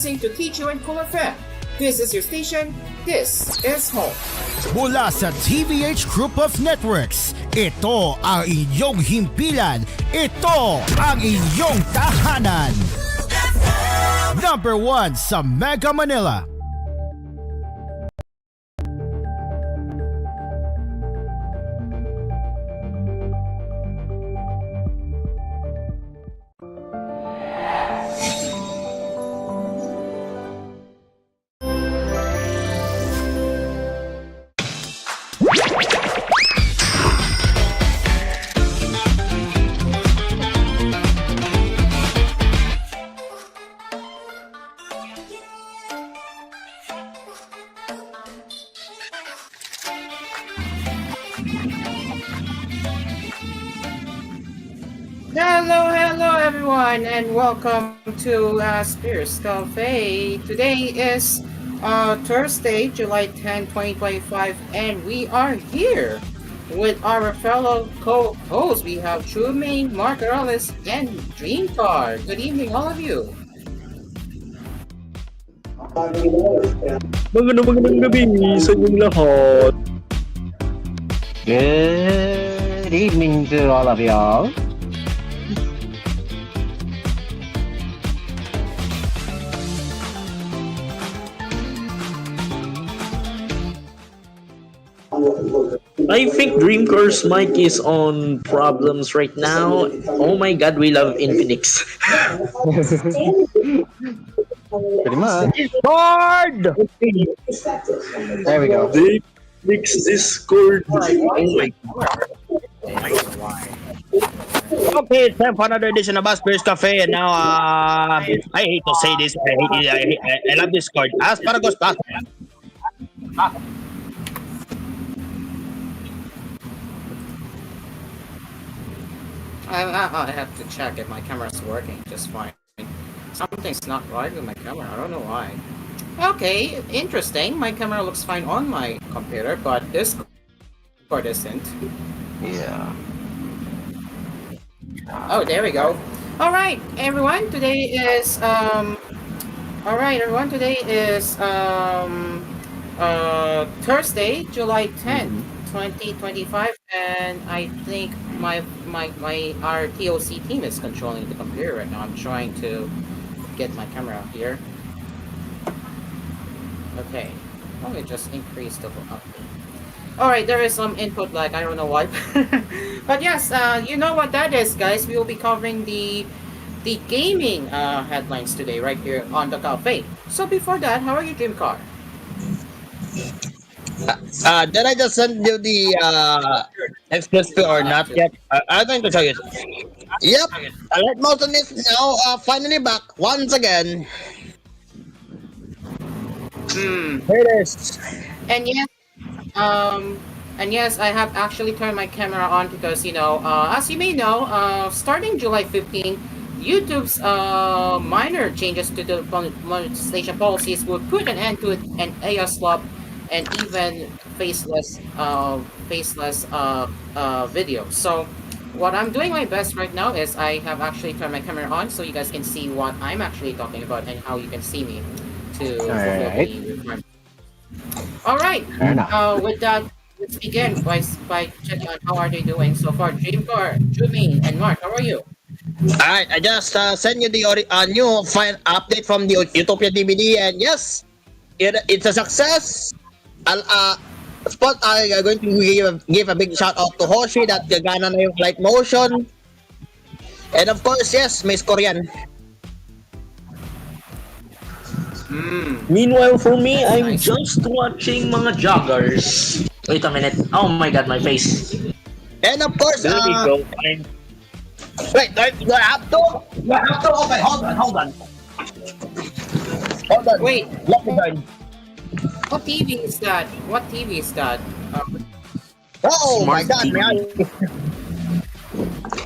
to Teach You and Cool FM. This is your station. This is home. Mula sa TVH Group of Networks, ito ang inyong himpilan. Ito ang inyong tahanan. Number 1 sa Mega Manila. Hello everyone, and welcome to Asphere's Cafe. Today is Thursday, July 10, 2025, and we are here with our fellow co-hosts. We have Trumaine, Mark Morales, and Dreamcar. Good evening, all of you. Magandang gabi sa inyong lahat. Good evening to all of y'all. I think Dreamcar's mic is on problems right now. Oh my god, we love Infinix. Pretty much. Discord! There we go. They fix Discord. Oh my god. Okay, it's time for another edition of Asphere's Cafe, and now I hate to say this, I love Discord. Asparagus pasta. I have to check if my camera's working just fine. Something's not right with my camera. I don't know why. Okay, interesting. My camera looks fine on my computer, but Discord isn't. Yeah. Oh, there we go. All right, everyone. Today is Thursday, July 10th, 2025, and I think our TOC team is controlling the computer right now. I'm trying to get my camera here. Okay. Let me just increase the update. Alright, there is some input lag, I don't know why. But yes, you know what that is, guys. We will be covering the gaming headlines today right here on the cafe. So before that, how are you, Dreamcar? Did I just send you the XP or not yet? I'm going to show you. Yep, Alert Motion is now finally back once again. Here it is. And yes, I have actually turned my camera on because, as you may know, starting July 15, YouTube's minor changes to the monetization policies will put an end to an AI slop and even faceless video. So what I'm doing my best right now is I have actually turned my camera on so you guys can see what I'm actually talking about and how you can see me to fulfill the requirement. All right. With that, let's begin by checking on how are they doing so far. Dreamcar, Trumaine, and Mark, how are you? Alright, I just sent you the new fine update from the Utopia DVD, and yes, it's a success. I'm going to give a big shout out to Hoshi that gagana na yung light motion. And of course, yes, Miss Korean. Meanwhile, for me, That's I'm nice. just watching mga joggers. Wait a minute. Oh my god, my face. And of course, There we go. Fine. wait, do I have to? Do I have to? Okay, hold on. Wait, Let me join. what TV is that? What TV is that? Oh my Smart god, TV. man.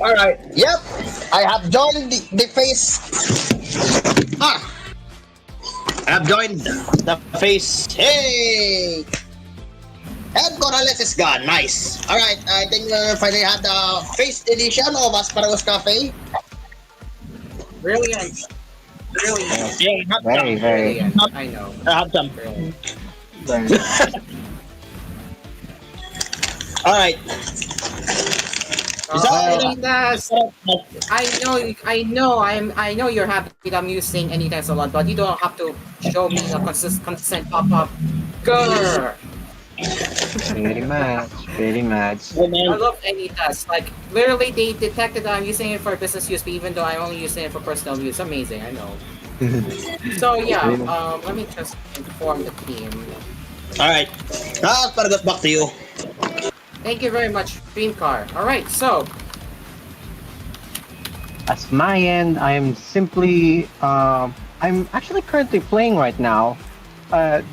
Alright, yep. I have joined the face. I have joined the face. Hey! And Corrales is gone. Nice. Alright, I think we finally have the face edition of Asparagus Cafe. Brilliant. Really, Yeah, have Very, some. very, brilliant. I know. Have some. Really. very. All right. Is that Okay, Well, Nitas. I know you're happy that I'm using Anytimes a lot, but you don't have to show me a consistent pop-up. Grr. pretty much, pretty much. Oh I man. love Anytas. Like, literally, they detected that I'm using it for business use, even though I'm only using it for personal use. Amazing, I know. So, yeah, Pretty much. let me just inform the team. All right. Paragot, back to you. Thank you very much, Dreamcar. Alright, so, As my end, I'm simply, I'm actually currently playing right now.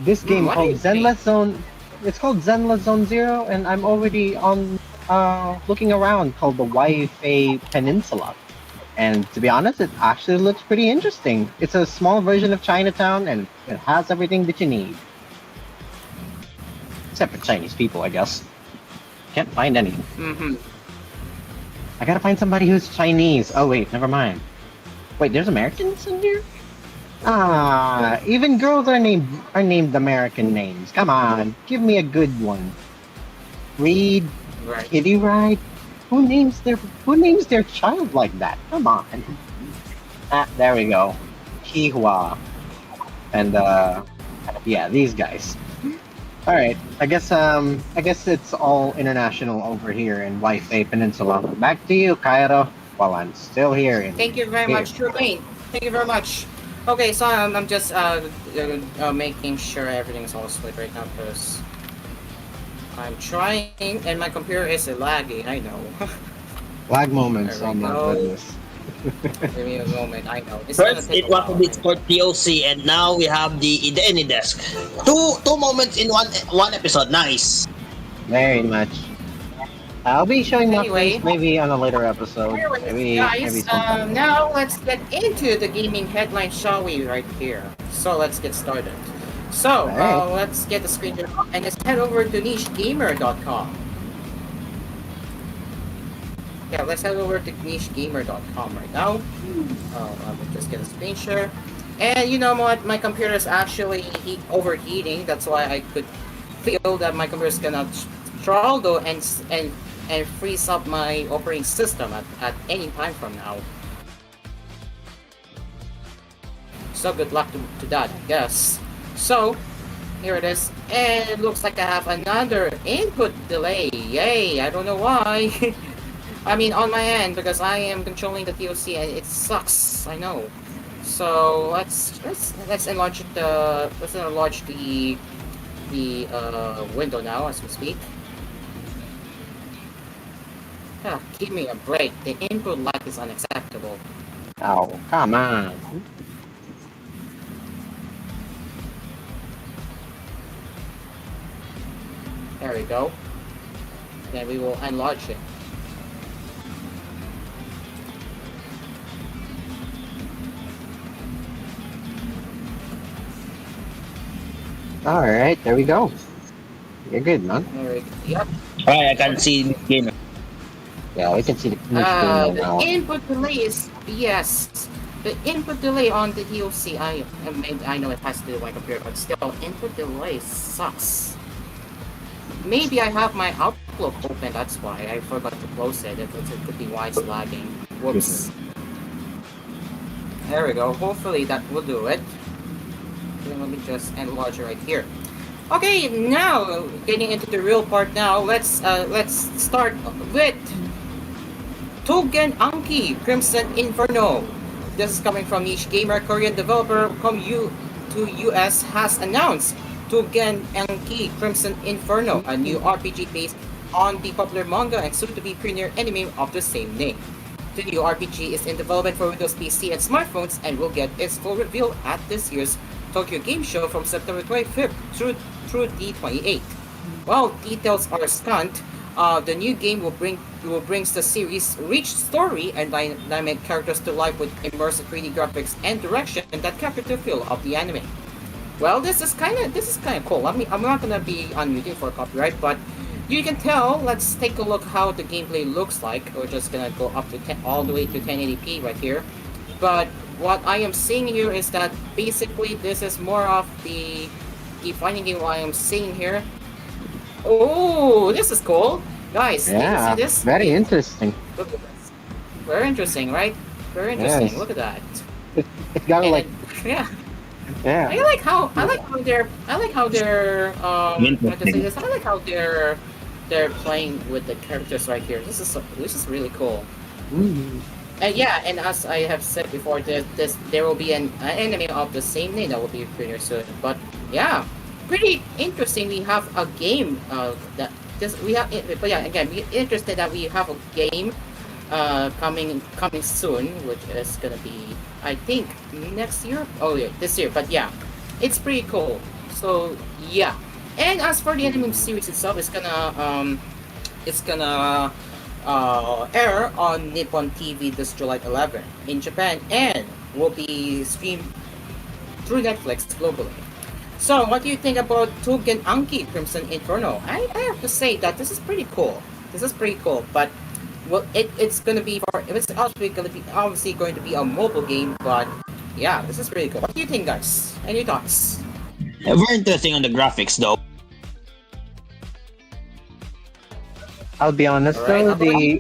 This game what are called you playing? Zenless Zone. It's called Zenless Zone Zero, and I'm already on, looking around called the Wi-Fi Peninsula. And to be honest, it actually looks pretty interesting. It's a small version of Chinatown, and it has everything that you need. Except for Chinese people, I guess. Can't find any. Mm-hmm. I gotta find somebody who's Chinese. Oh wait, never mind. Wait, there's Americans in here? Ah, even girls are named American names. Come on, give me a good one. Reed, Right. Kitty Ride. Who names their child like that? Come on. Ah, there we go. Kihua. And yeah, these guys. All right. I guess it's all international over here in Wi-Fi Peninsula. Back to you, Cairo. While I'm still here in Thank you very here. much, Tremaine. Thank you very much. Okay, so I'm just making sure everything's all split right now because I'm trying and my computer is laggy. I know. Lag moments. There Oh we my go. goodness. Give me a moment. I know. It's gonna First, take it a was a while. Discord POC, and now we have the AnyDesk. Two moments in one episode. Nice. Very much. I'll be showing my Anyway. face maybe on a later episode. Anyways, Maybe guys, sometime. now let's get into the gaming headline, shall we? Right here. So let's get started. So Alright. let's get the screen up and let's head over to nichegamer.com. Yeah, let's head over to nichegamer.com right now. I will just get a screen share. And you know what? My computer is actually overheating. That's why I could feel that my computer is gonna struggle and freeze up my operating system at any time from now. So good luck to that, I guess. So here it is, and it looks like I have another input delay. Yay! I don't know why. I mean, on my end, because I am controlling the TOC and it sucks. I know. So let's enlarge the window now as we speak. Ah, give me a break. The input lag is unacceptable. Oh, come on. There we go. Then we will enlarge it. All right, there we go. You're good, man. There we go. Yep. Alright, I can see game. Yeah, we can see the screen The now. input delay is yes. The input delay on the DOC. I know it has to do with my computer, but still, input delay sucks. Maybe I have my Outlook open. That's why I forgot to close it. It could be why it's lagging. Whoops. There we go. Hopefully that will do it. Then let me just enlarge it right here. Okay, now getting into the real part. Now let's start with Togen Anki Crimson Inferno. This is coming from Niche Gamer. Korean developer to US has announced Togen Anki Crimson Inferno, a new RPG based on the popular manga and soon-to-be premiere anime of the same name. The new RPG is in development for Windows PC and smartphones and will get its full reveal at this year's Tokyo Game Show from September 25th through the 28th. While details are scant, the new game will bring the series' rich story and dynamic characters to life with immersive 3D graphics and direction that capture the feel of the anime. Well, this is kind of cool. I mean, I'm not gonna be unmuting for copyright, but you can tell. Let's take a look how the gameplay looks like. We're just gonna go up to all the way to 1080p right here. But what I am seeing here is that basically this is more of the fighting game. What I am seeing here. Oh, this is cool, guys. Can you see Yeah, this? very interesting. Look at this. Very interesting, right? Very interesting. Yes. Look at that. It's got And like, yeah, yeah. I like how they're how to say Interesting. this. I like how they're playing with the characters right here. This is really cool. Mm. And yeah, and as I have said before, there will be an anime of the same name that will be pretty soon. But yeah, pretty interesting. We have a game that this we have. But yeah, again, we interested that we have a game coming soon, which is gonna be I think next year. Oh yeah, this year. But yeah, it's pretty cool. So yeah, and as for the anime series itself, it's gonna air on Nippon TV this July 11 in Japan and will be streamed through Netflix globally. So, what do you think about Tugen Anki Crimson Inferno? I have to say that this is pretty cool. This is pretty cool, but well, it's gonna be for it's obviously going to be a mobile game, but yeah, this is pretty cool. What do you think, guys? Any thoughts? Very interesting on the graphics though. I'll be honest All right, though, how about you?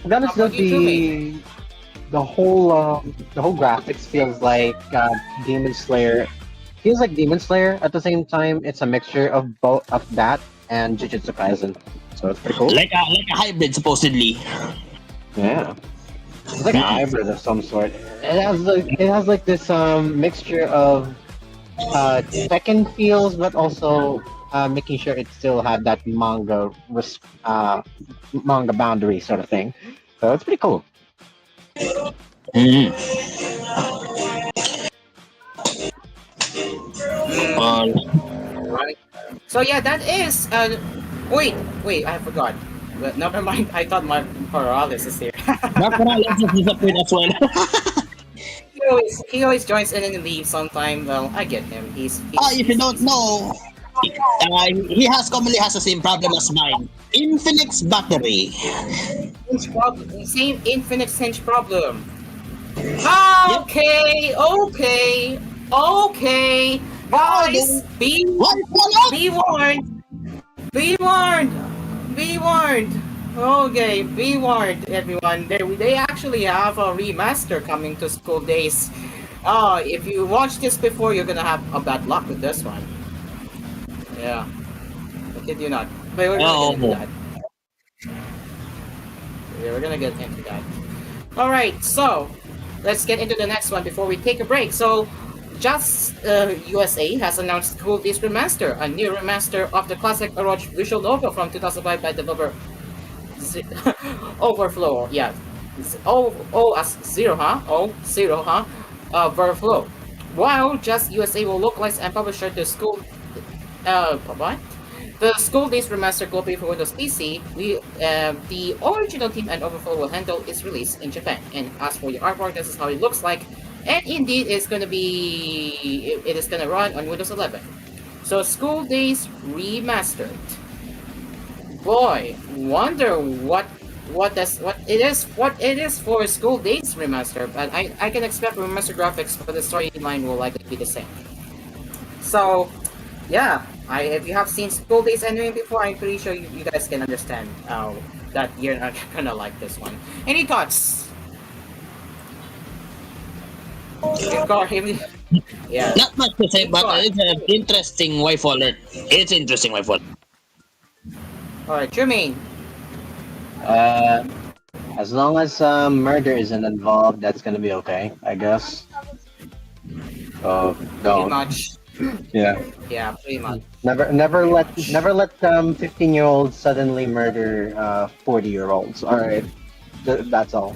to be honest How though, about you, Jimmy? the whole graphics feels like Demon Slayer. Feels like Demon Slayer. At the same time, it's a mixture of both of that and Jujutsu Kaisen. So it's pretty cool. Like a hybrid supposedly. Yeah, it's like a hybrid of some sort. It has like this mixture of Tekken feels, but also making sure it still had that manga boundary sort of thing. So it's pretty cool. Mm. Mm, right. So yeah, that is. Wait, I forgot. But never mind. I thought my Paralysis is here. Mark Morales is disappointed as well. He always joins in and leaves sometime. Well, I get him. If you don't know, he commonly has the same problem as mine. Infinix battery. Same infinite hinge problem. Yep. Okay, guys, What? What? be warned, be warned, be warned. Okay, be warned, everyone. They actually have a remaster coming to School Days. If you watched this before, you're gonna have a bad luck with this one. Yeah, I kid you not. But we're gonna get into Oh. that. Yeah, we're gonna get into that. All right, so let's get into the next one before we take a break. So, Just USA has announced School Days Remaster, a new remaster of the classic Orochi visual novel from 2005 by developer Z- Overflow. Yeah, as zero, huh? Zero, huh? Overflow. While Just USA will localize and publish the school. What? The School Days Remaster globally for Windows PC, the original team and Overflow will handle its release in Japan. And as for the artwork, this is how it looks like. And indeed, it is gonna run on Windows 11. So School Days Remastered. Boy, wonder what it is for School Days Remaster. But I can expect remaster graphics, but the storyline will likely be the same. So, yeah, if you have seen School Days anime before, I'm pretty sure you guys can understand that you're not gonna like this one. Any thoughts? Yeah. Not much to say, but it's an interesting wife alert. It's interesting wife alert. Alright, Jermaine. Uh, as long as murder isn't involved, that's gonna be okay, I guess. So Pretty don't. much. Yeah. Yeah, pretty much. Never let 15-year-olds suddenly murder 40-year-olds. All right, that's all.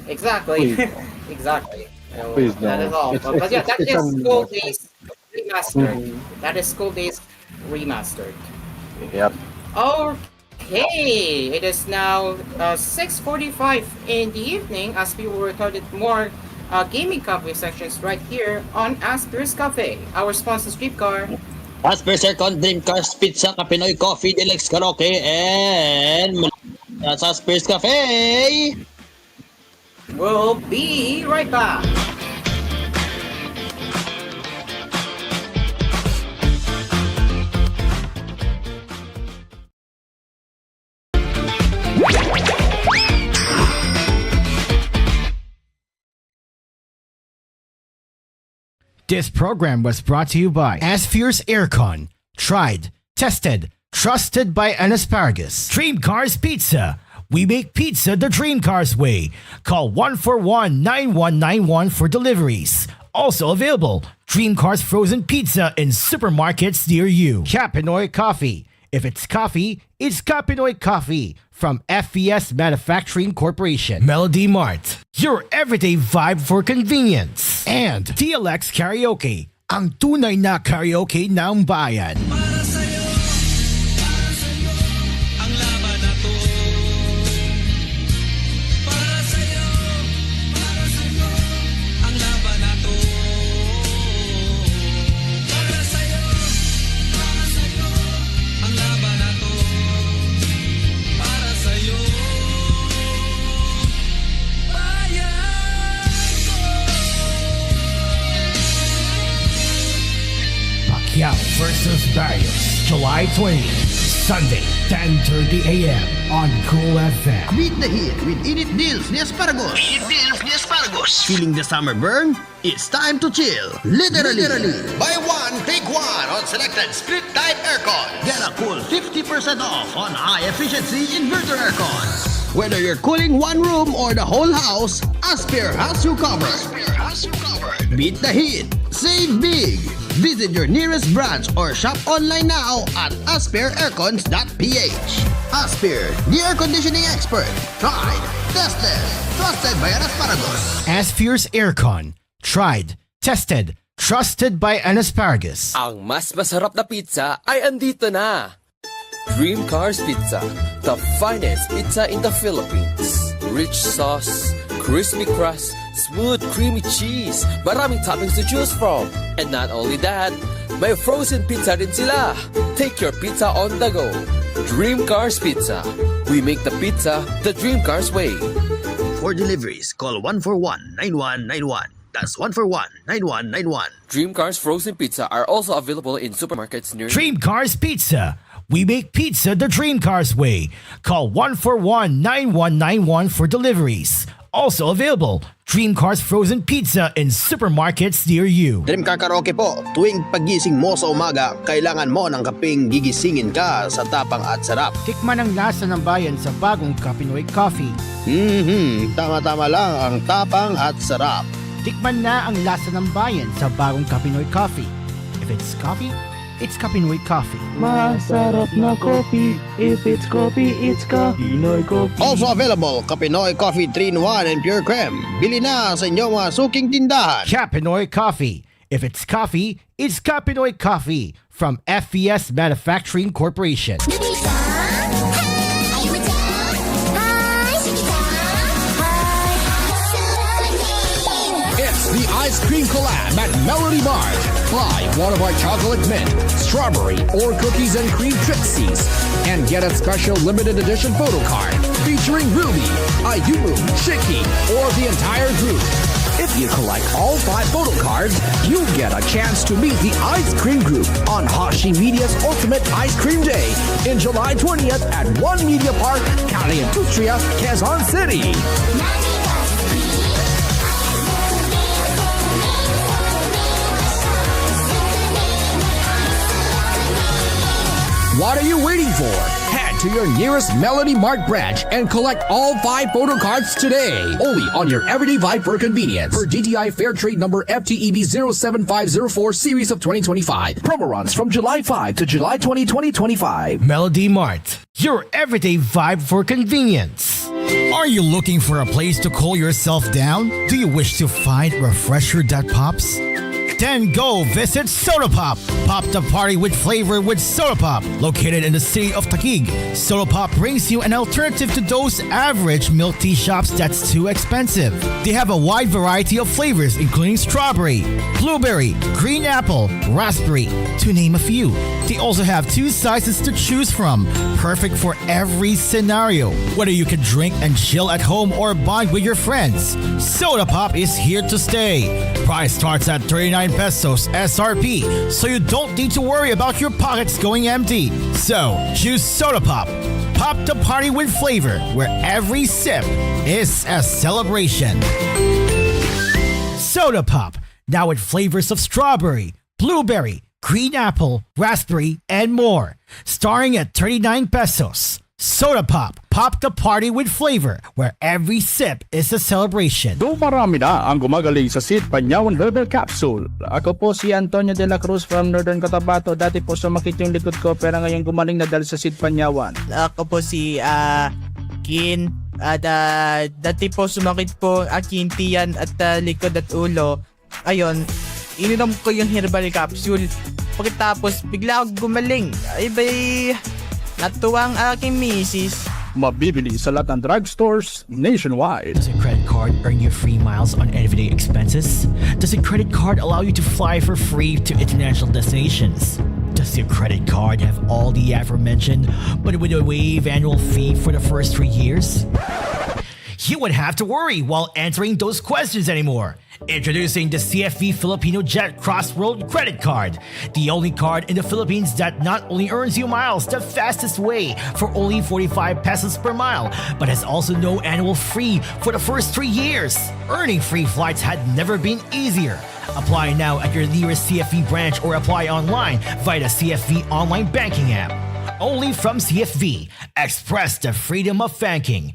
Exactly. Please. Exactly. So, Please that is don't. all. It's- But yeah, it's- that it's is School unreal. Days Remastered. Mhm. That is School Days Remastered. Yep. Okay, it is now 6:45 in the evening as we will record more gaming coverage sections right here on Asphere's Cafe, our sponsor Streetcar. Asphere Second, Dreamcast, Pizza, Kapinoy, Coffee, Deluxe Karaoke, and that's Asphere's Cafe! We'll be right back. This program was brought to you by Asphere's Aircon. Tried, tested, trusted by an asparagus. Dream Cars Pizza. We make pizza the Dream Cars way. Call 141-9191 for deliveries. Also available, Dream Cars Frozen Pizza in supermarkets near you. Capinoy Coffee. If it's coffee, it's Capinoy Coffee from FES Manufacturing Corporation. Melody Mart, your everyday vibe for convenience. And TLX Karaoke, ang tunay na karaoke ng bayan. Pacquiao versus Barrios, July 20th, Sunday, 10:30 a.m. on Cool FM. Beat the heat with Init Deals ni Asparagus. Init Deals ni Asparagus. Feeling the summer burn? It's time to chill. Literally. Buy one, take one on selected split type aircon. Get a cool 50% off on high efficiency inverter aircon. Whether you're cooling one room or the whole house, Asphere has you covered. Beat the heat. Save big. Visit your nearest branch or shop online now at asphereaircons.ph. Asphere, the air conditioning expert. Tried, tested, trusted by an asparagus. Asphere's Aircon. Tried, tested, trusted by an asparagus. Ang mas masarap na pizza ay andito na. Dream Cars Pizza, the finest pizza in the Philippines. Rich sauce, crispy crust, smooth creamy cheese, maraming toppings to choose from. And not only that, may frozen pizza rin sila. Take your pizza on the go. Dream Cars Pizza. We make the pizza the Dream Cars way. For deliveries, call 141-9191. That's 141-9191. Dream Cars Frozen Pizza are also available in supermarkets near Dream Cars Pizza. We make pizza the Dream Cars way. Call 141-9191 for deliveries. Also available, Dream Cars Frozen Pizza in supermarkets near you. Dream Car Karaoke po, tuwing pagising mo sa umaga, kailangan mo ng kapeng gigisingin ka sa tapang at sarap. Tikman ang lasa ng bayan sa bagong Kapinoy Coffee. Tama-tama lang ang tapang at sarap. Tikman na ang lasa ng bayan sa bagong Kapinoy Coffee. If it's coffee, it's Kapinoy Coffee. Masarap na coffee. If it's coffee, it's Kapinoy Coffee. Also available, Kapinoy Coffee 3-in-1 and Pure Creme. Bili na sa inyong mga suking tindahan. Kapinoy Coffee. If it's coffee, it's Kapinoy Coffee from FES Manufacturing Corporation. It's the ice cream collab at Melody Mart. Buy one of our chocolate mint, strawberry, or cookies and cream Trixies and get a special limited edition photo card featuring Ruby, Ayumu, Shiki, or the entire group. If you collect all 5 photo cards, you get a chance to meet the ice cream group on AspMedia's Ultimate Ice Cream Day in July 20th at One Media Park, Cali Industria, Quezon City. What are you waiting for? Head to your nearest Melody Mart branch and collect all 5 photo cards today. Only on your everyday vibe for convenience. For DTI Fair Trade number FTEB 07504 series of 2025. Promo runs from July 5 to July 20, 2025. Melody Mart, your everyday vibe for convenience. Are you looking for a place to cool yourself down? Do you wish to find refresher that pops? Then go visit Soda Pop. Pop the party with flavor with Soda Pop. Located in the city of Taguig, Soda Pop brings you an alternative to those average milk tea shops that's too expensive. They have a wide variety of flavors including strawberry, blueberry, green apple, raspberry, to name a few. They also have 2 sizes to choose from, perfect for every scenario. Whether you can drink and chill at home or bond with your friends, Soda Pop is here to stay. Price starts at 39 pesos SRP, so you don't need to worry about your pockets going empty. So, choose Soda Pop. Pop the party with flavor, where every sip is a celebration. Soda Pop, now with flavors of strawberry, blueberry, green apple, raspberry, and more. Starting at 39 pesos. Soda Pop. Pop the party with flavor, where every sip is a celebration. Dumarami na ang gumagaling sa Sid Panyawan Herbal Capsule. Ako po si Antonio de la Cruz from Northern Cotabato. Dati po sumakit yung likod ko pero ngayon gumaling na dahil sa Sid Panyawan. Ako po si Kin. At dati po sumakit po aking tiyan at likod at ulo. Ayun, ininom ko yung herbal capsule. Pagkatapos bigla ako gumaling. Ay bay, natuwang aking misis. Mabibili sa lahat ng drugstores nationwide. Does a credit card earn you free miles on everyday expenses? Does a credit card allow you to fly for free to international destinations? Does your credit card have all the aforementioned, but with a waive annual fee for the first 3 years? You wouldn't have to worry while answering those questions anymore. Introducing the CFV Filipino Jet Cross World Credit Card, the only card in the Philippines that not only earns you miles the fastest way for only 45 pesos per mile, but has also no annual fee for the first 3 years. Earning free flights had never been easier. Apply now at your nearest CFV branch or apply online via the CFV online banking app. Only from CFV. Express the freedom of banking.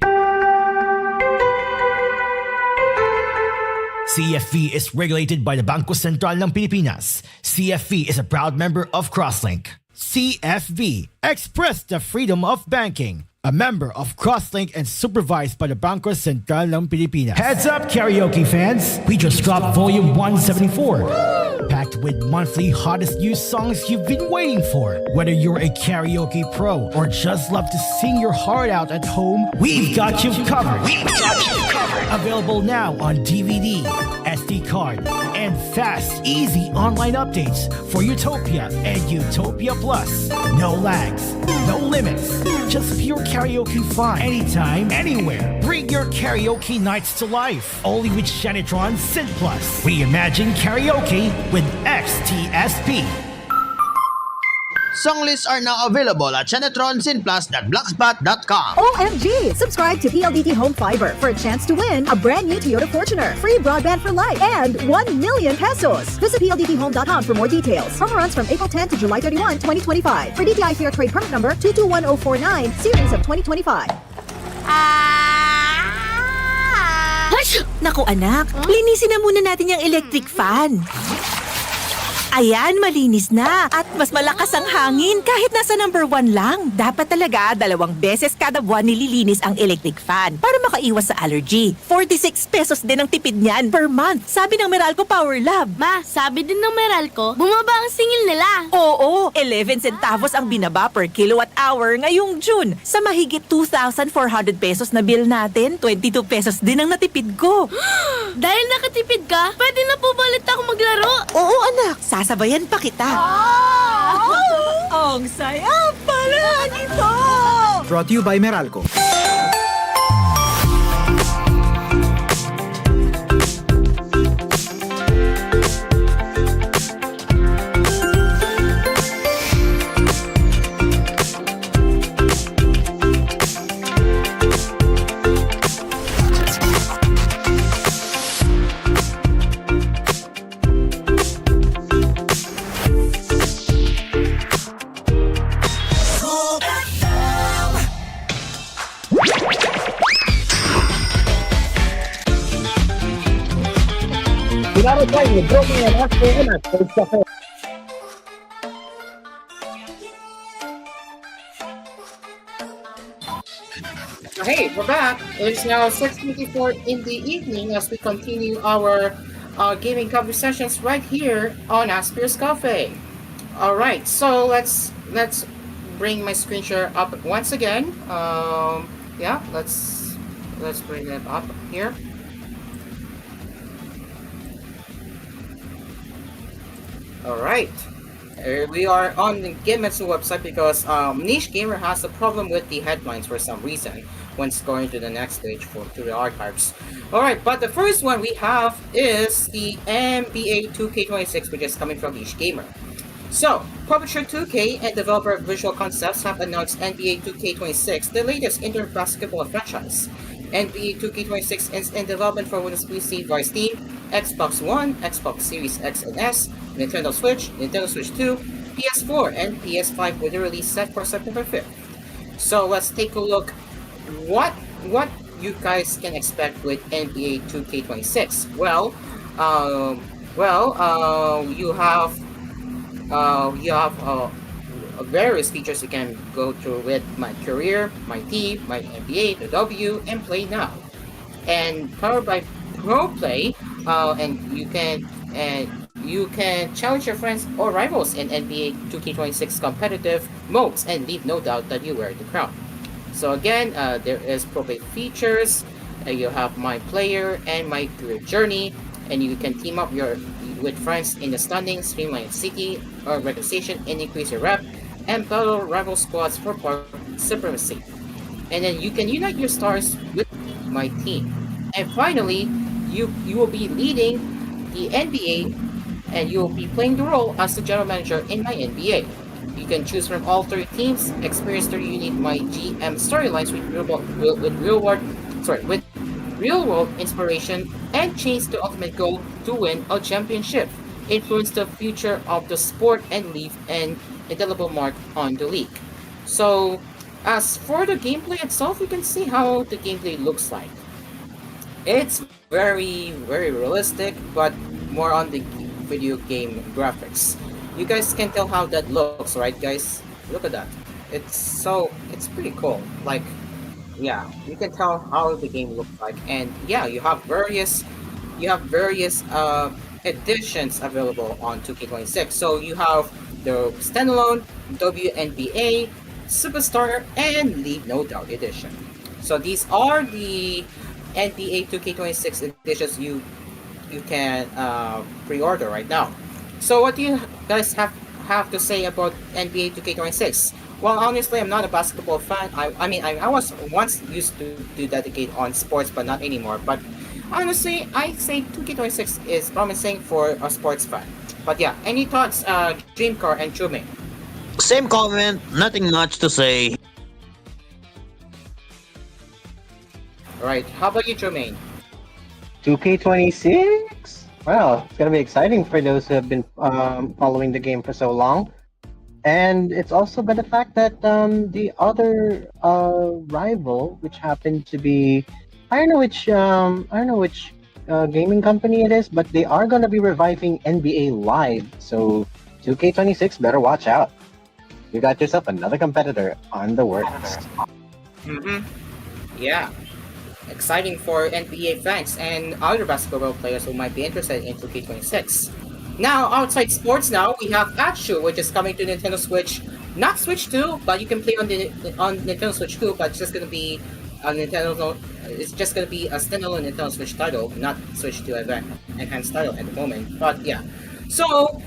CFV is regulated by the Bangko Sentral ng Pilipinas. CFV is a proud member of Crosslink. CFV. Express the freedom of banking. A member of Crosslink and supervised by the Bangko Sentral ng Pilipinas. Heads up, karaoke fans! We just dropped volume 174. Packed with monthly hottest new songs you've been waiting for. Whether you're a karaoke pro or just love to sing your heart out at home, we've got you covered. Available now on DVD, SD card, and fast, easy online updates for Utopia and Utopia Plus. No lags, no limits, just pure karaoke fun. Anytime, anywhere. Bring your karaoke nights to life. Only with Shanitron Synth Plus. Reimagine karaoke with XTSP. Song lists are now available at shanetronsinplus.blogspot.com. OMG! Subscribe to PLDT Home Fiber for a chance to win a brand new Toyota Fortuner, free broadband for life, and 1 million pesos. Visit PLDTHome.com for more details. Promo runs from April 10 to July 31, 2025. For DTI Fair Trade Permit Number 221049, Series of 2025. Naku anak, linisin na muna natin yung electric fan. Ayan, malinis na. At mas malakas ang hangin kahit nasa number 1 lang. Dapat talaga 2 beses kada buwan nililinis ang electric fan para makaiwas sa allergy. 46 pesos din ang tipid niyan per month. Sabi ng Meralco Power Lab. Ma, sabi din ng Meralco, bumaba ang singil nila. Oo, 11 centavos ang binaba per kilowatt hour ngayong June. Sa mahigit 2,400 pesos na bill natin, 22 pesos din ang natipid ko. Dahil nakatipid ka, pwede na po ba ulit ako maglaro? Oo anak, sasabayan pa kita. Ang saya pala nito! Brought to you by Meralco. Hey, we're back. It's now 6:24 in the evening as we continue our gaming conversations right here on Asphere's Cafe. All right, so let's bring my screen share up once again. Yeah, let's bring it up here. All right. We are on the Gametsu website because Niche Gamer has a problem with the headlines for some reason when scrolling to the next page to the archives. Alright, but the first one we have is the NBA 2K26, which is coming from Niche Gamer. So, publisher 2K and developer Visual Concepts have announced NBA 2K26, the latest inter-basketball franchise. NBA 2K26 is in development for Windows PC via Steam, Xbox One, Xbox Series X and S, Nintendo Switch 2, PS4, and PS5 with a release set for September 5th. So let's take a look what you guys can expect with NBA 2K26. You have various features you can go through with My Career, My Team, My NBA, the W, and Play Now. And powered by Pro Play, and you can challenge your friends or rivals in NBA 2K26 competitive modes and leave no doubt that you wear the crown. So again, there is Pro Play features. You have My Player and My Career Journey, and you can team up with friends in the stunning streamlined city or organization and increase your rep and battle rival squads for power supremacy. And then you can unite your stars with My Team. And finally, you will be leading the NBA and you will be playing the role as the general manager in My NBA. You can choose from all 3 teams, experience 3 unique My GM storylines with real world inspiration, and change the ultimate goal to win a championship, influence the future of the sport, and leave an indelible mark on the league. So, as for the gameplay itself, you can see how the gameplay looks like. It's very, very realistic, but more on the video game graphics. You guys can tell how that looks, right, guys? Look at that. It's pretty cool. Like, yeah, you can tell how the game looks like, and yeah, you have various editions available on 2K26. So you have the standalone, WNBA, Superstar, and Leave No Doubt edition. So these are the NBA 2K26 editions you can pre-order right now. So what do you guys have to say about NBA 2K26? Well, honestly, I'm not a basketball fan. I mean, I was once used to dedicate on sports, but not anymore. But honestly, I say 2K26 is promising for a sports fan. But yeah, any thoughts, Dreamcar and Chume? Same comment, nothing much to say. Alright, how about you, Chume? 2K26? Well, it's gonna be exciting for those who have been following the game for so long. And it's also by the fact that the other rival, which happened to be, I don't know which gaming company it is, but they are gonna be reviving NBA Live. So 2K26 better watch out. You got yourself another competitor on the works. Yeah. Exciting for NBA fans and other basketball players who might be interested in 2K26. Now, outside sports now, we have Asphere, which is coming to Nintendo Switch. Not Switch 2, but you can play on Nintendo Switch 2, but it's just gonna be a it's just gonna be a standalone Nintendo Switch title, not Switch 2 enhanced title at the moment. But yeah. So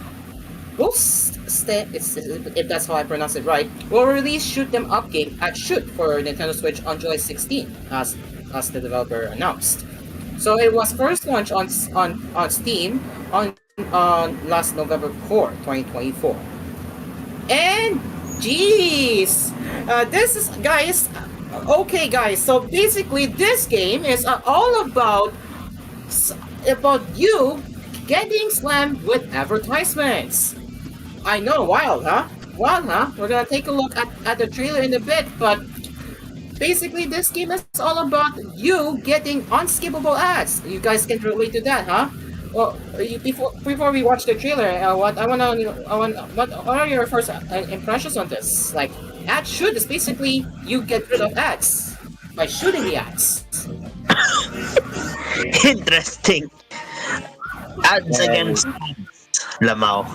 we'll if that's how I pronounce it right, we'll release Shoot 'em Up game at Shoot for Nintendo Switch on July 16th, as the developer announced. So it was first launched on Steam on last November 4, 2024. And jeez, this is guys. Okay, guys. So basically, this game is all about you getting slammed with advertisements. I know, wild, huh? Wild, huh? We're gonna take a look at the trailer in a bit, but basically, this game is all about you getting unskippable ads. You guys can relate to that, huh? Well, before we watch the trailer, what are your first impressions on this? Like, ad shoot is basically you get rid of ads by shooting the ads. Interesting. Ads where against Lamau.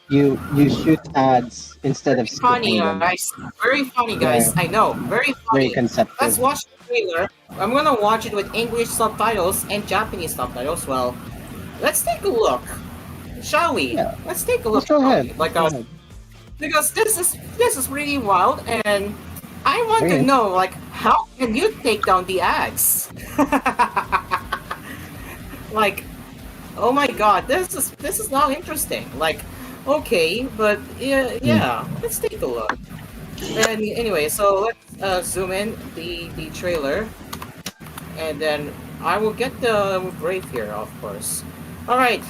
you shoot ads instead of Funny, skipping them. guys. Very funny, Yeah, guys. I know. Very very funny. Let's conceptive. watch the trailer. I'm gonna watch it with English subtitles and Japanese subtitles. Well, let's take a look, shall we? Yeah, Let's take a let's look, go shall ahead. we? Like, Go ahead. because this is really wild, and I want to Okay. know, like, how can you take down the ads? Like, oh my god, this is now interesting. Like, okay, but yeah, let's take a look. And anyway, so let's zoom in the trailer, and then I will get the brave here, of course. All right,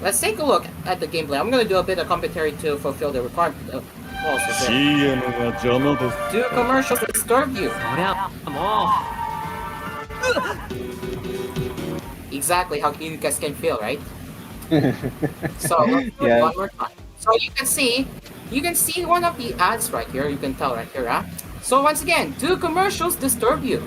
let's take a look at the gameplay. I'm gonna do a bit of commentary to fulfill the requirement. Also, do commercials disturb you? Exactly how you guys can feel, right? So let's do it Yeah. one more time. So you can see one of the ads right here. You can tell right here, huh? So once again, do commercials disturb you?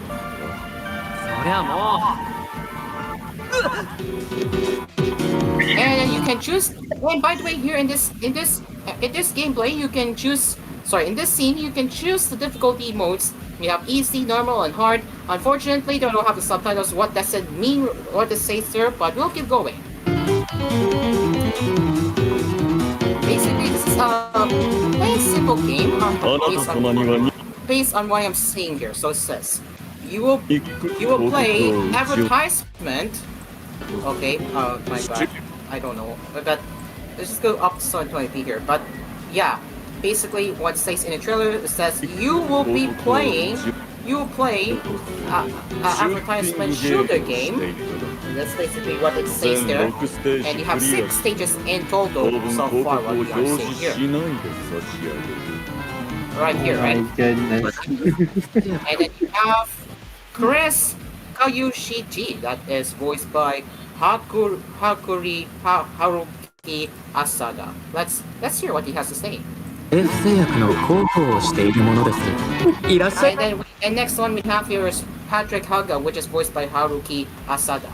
And then you can choose. And by the way, here in this gameplay, you can choose. Sorry, in this scene, you can choose the difficulty modes. We have easy, normal, and hard. Unfortunately, they don't have the subtitles. What does it mean? What does it say, sir? But we'll keep going. Basically, this is a very simple game based on what I'm seeing here. So it says you will play advertisement. Okay, my bad. I don't know, but let's just go up to 720p here. But yeah, basically what it says in the trailer, it says you will play advertisement shooter game. And that's basically what it says there. And you have 6 stages in total so far, what we are seeing here. Right here, Oh right? my goodness. And then you have Chris Kayushiji, that is voiced by Haruki Asada. Let's hear what he has to say. And next one we have here is Patrick Haga, which is voiced by Haruki Asada.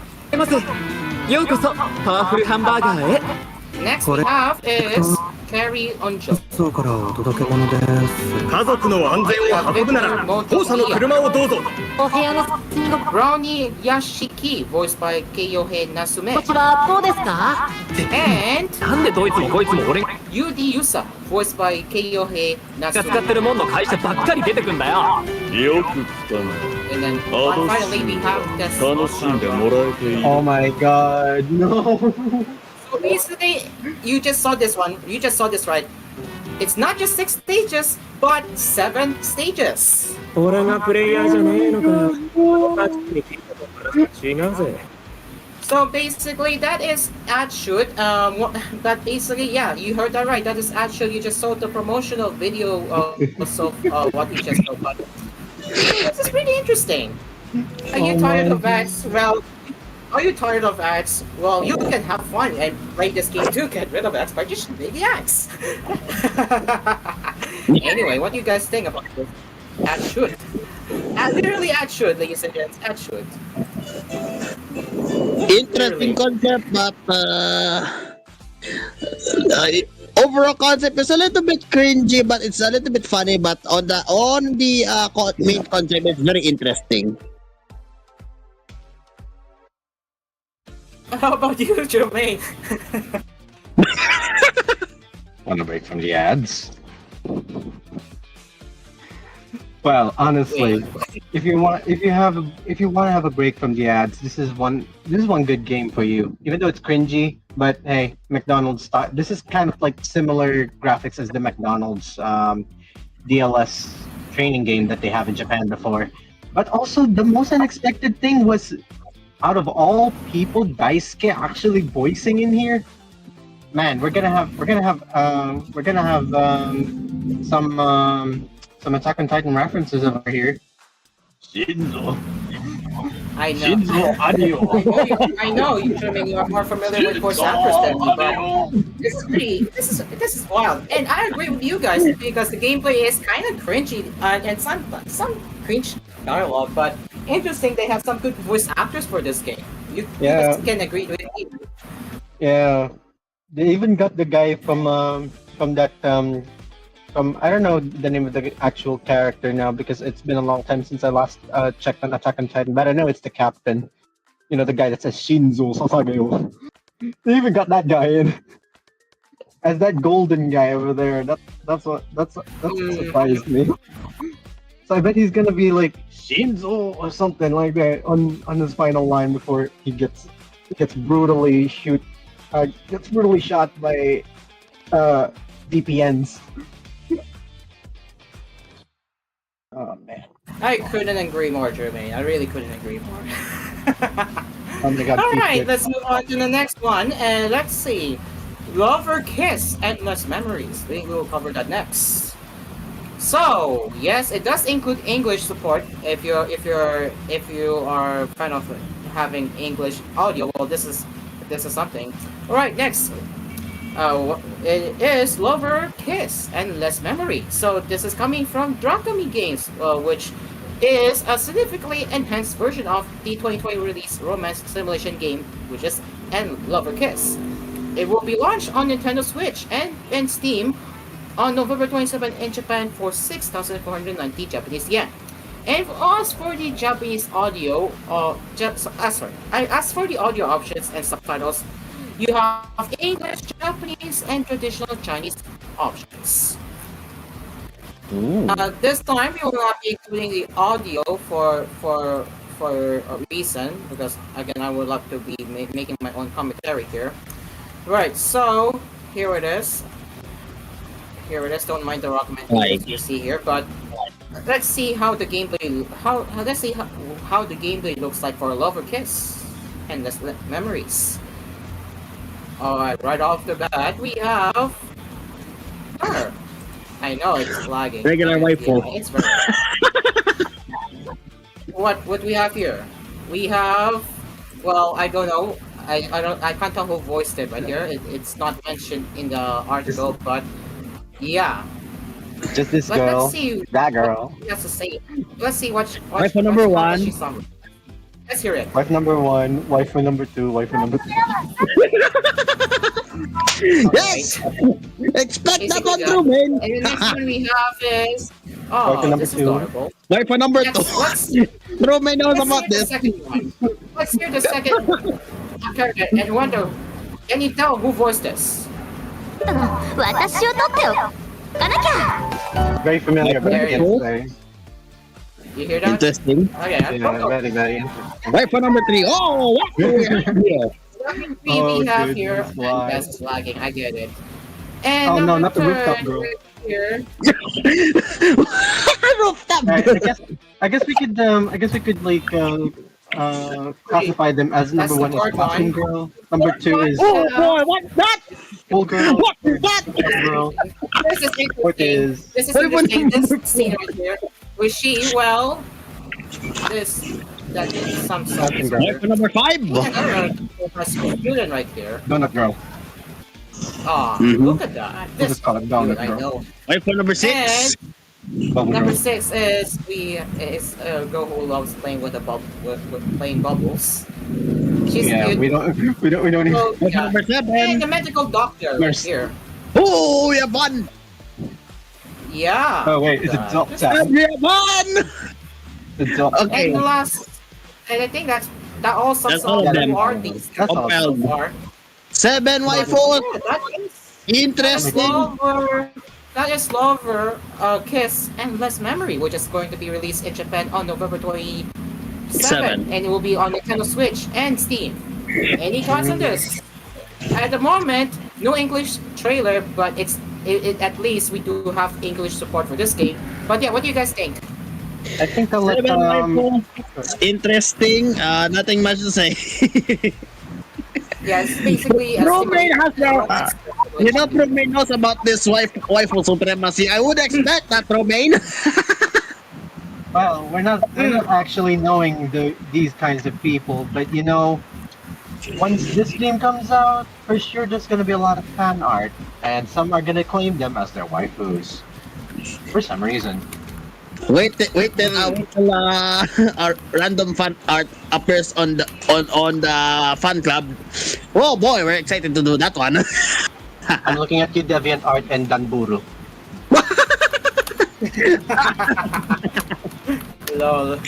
Next we have is Carrie Onjo. 家族の安全を運ぶなら当社の車をどうぞ。 Brownie Yashiki, voiced by Keiyohei Nasume. And なんでどいつもこいつも俺が Yudi Yusa, voiced by Keiyohei 使って Nasume. るもんの会社ばっかり出てくんだよ。 And then finally we have this. Oh my god, no. So basically, you just saw this one. You just saw this, right? It's not just 6 stages, but 7 stages. 俺がプレイヤーじゃねえのかよ。違うぜ。 So basically, that is ad shoot. But basically, yeah, you heard that right. That is ad shoot. You just saw the promotional video of what you just saw. But this is pretty interesting. Are you tired of ads? Well, are you tired of ads? Well, you can have fun and play this game too. Get rid of ads by just the ads. Anyway, what do you guys think about this? Ad shoot. Literally ad shoot, ladies and gents. Ad shoot. Interesting concept, but overall concept is a little bit cringy, but it's a little bit funny. But on the main concept, it's very interesting. How about you, Jermaine? Want a break from the ads? Well, honestly, if you want to have a break from the ads, this is one good game for you. Even though it's cringy, but hey, McDonald's this is kind of like similar graphics as the McDonald's DLS training game that they have in Japan before. But also the most unexpected thing was, out of all people, Daisuke actually voicing in here. Man, we're gonna have some Attack on Titan references over here. Shinzo. I know. Shinzo Adio. I know, you Jermaine, you are more familiar with voice actors than me, but this is wild. And I agree with you guys because the gameplay is kind of cringy and some cringe dialogue, but interesting they have some good voice actors for this game. You guys can agree with me. Yeah, they even got the guy from that from I don't know the name of the actual character now because it's been a long time since I last checked on Attack on Titan, but I know it's the captain. You know, the guy that says Shinzo Sasageo. They even got that guy in as that golden guy over there. That's what surprised me. So I bet he's gonna be like Shinzo or something like that on his final line before he gets brutally shot by DPNs. Oh man. I couldn't agree more, Jermaine. I really couldn't agree more. Oh my god. All right, Pete. let's move on to the next one, and let's see. Love or Kiss, Endless Memories. We will cover that next. So yes, it does include English support. If you are kind of having English audio, well, this is something. All right, next. It is Lover, Kiss, and Less Memory. So this is coming from Dragami Games, which is a significantly enhanced version of the 2020 release romance simulation game, which is Lover Kiss. It will be launched on Nintendo Switch and Steam on November 27 in Japan for 6,490 Japanese yen. And as for the Japanese audio, as for the audio options and subtitles, you have English, Japanese, and traditional Chinese options. This time we will not be including the audio for a reason, because again I would love to be making my own commentary here. Right, so here it is. Here it is. Don't mind the rock you see here, but let's see how the gameplay how the gameplay looks like for Lover Kiss and Endless Memories. Alright, right off the bat we have her. I know it's lagging. Regular waifu. Yeah, it's very what we have here? We have, well, I don't know. I can't tell who voiced it, but here it's not mentioned in the article, but yeah. Just this But girl. let's see That girl. what she has to say. Let's see what Waifu number one. she sung. Let's hear it. Wife number one, wife for number two, wife for number three. Yes! Expect that one, Basically, Romain! And the next one we have is Wife for number this is two. adorable. Wait for number Let's two. Romain knows Let's about hear the this. second one. Let's hear the second character and wonder, can you tell who voiced this? Very familiar, but I can't say. You hear that? Interesting. Okay, Yeah, very, very interesting. Wait for number three. Oh, what do we have here? we have dude, here, that's why. that's lagging, I get it. And Oh no, number not the rooftop third girl. here, Rooftop. Alright, I guess we could like classify them as That's number the one is third Flashing one. Girl, number two is Oh boy, what's that? Full Girl, What? third Girl, this is fourth interesting. is This is interesting. This scene right here. Was she, well, that is some Flashing sort Wait for number five. a student right here. Donut Girl. Ah, look at that. We'll just call it Donut dude, I Girl. know. Wait for number six. Bubble Number Girl. 6 is a girl who loves playing with playing bubbles. She's Yeah, cute. we don't even. So, Wait for yeah. number And seven. the medical doctor right Nurse. here. Oh, we have one. Oh Yeah. wait, is it Zop We have one. It's Zop. Okay. And the last, and I think that all That's sums all up of the them. parties That's so all. far. 7 waifus. Yeah, that is Interesting. Lover, Kiss, and Less Memory, which is going to be released in Japan on November 27, Seven. and it will be on Nintendo Switch and Steam. Any thoughts on this? At the moment, no English trailer, but at least we do have English support for this game. But yeah, what do you guys think? I think I'll let 7 waifus. Interesting. Nothing much to say. Yeah, it's basically Romain has Romain knows about this waifu supremacy. I would expect that, Romain. Well, we're not actually knowing these kinds of people, but you know, once this game comes out, for sure there's gonna be a lot of fan art, and some are gonna claim them as their waifus for some reason. Wait then until a random fan art appears on the fan club. Oh boy, we're excited to do that one. I'm looking at you, DeviantArt and Danburu. Lol.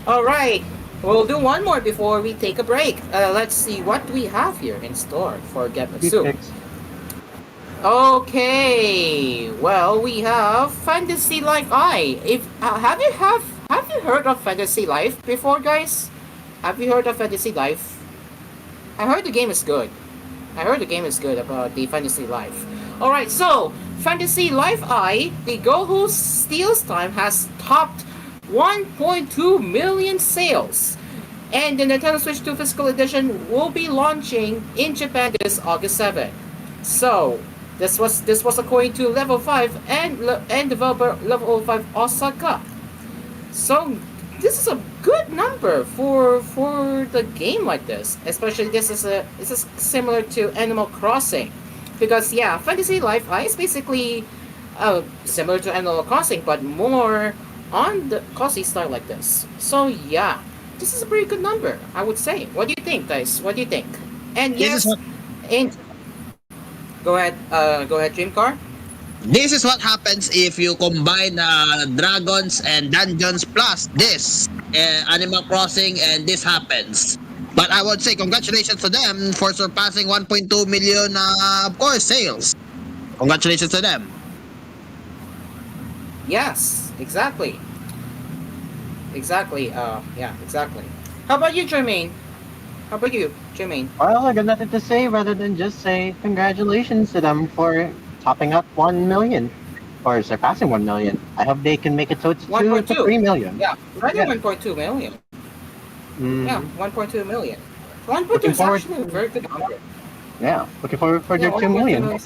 All right. We'll do one more before we take a break. Let's see what we have here in store for Gematsu. Okay. Well, we have Fantasy Life I. If have you heard of Fantasy Life before, guys? Have you heard of Fantasy Life? I heard the game is good. I heard the game is good about the Fantasy Life. All right. So Fantasy Life I, the girl who steals time, has topped 1.2 million sales, and the Nintendo Switch 2 Physical Edition will be launching in Japan this August 7th. So this was according to Level 5 and developer Level 5 Osaka. So this is a good number for the game like this. Especially this is similar to Animal Crossing, because yeah, Fantasy Life I is basically similar to Animal Crossing but more on the cozy style like this. So yeah, this is a pretty good number, I would say. What do you think, guys? What do you think? And yes, go ahead, Dreamcar. This is what happens if you combine Dragons and Dungeons plus this Animal Crossing, and this happens. But I would say congratulations to them for surpassing 1.2 million, of course, sales. Congratulations to them. Yes, exactly. Exactly. Yeah, exactly. How about you, Jermaine? Well, I got nothing to say rather than just say congratulations to them for topping up 1 million. Or surpassing 1 million. I hope they can make it so it's 2 to 3 million. Yeah, right at 1.2 million. Yeah, 1.2 million. 1.2 is actually a very good number. Yeah, looking forward for their 2 million.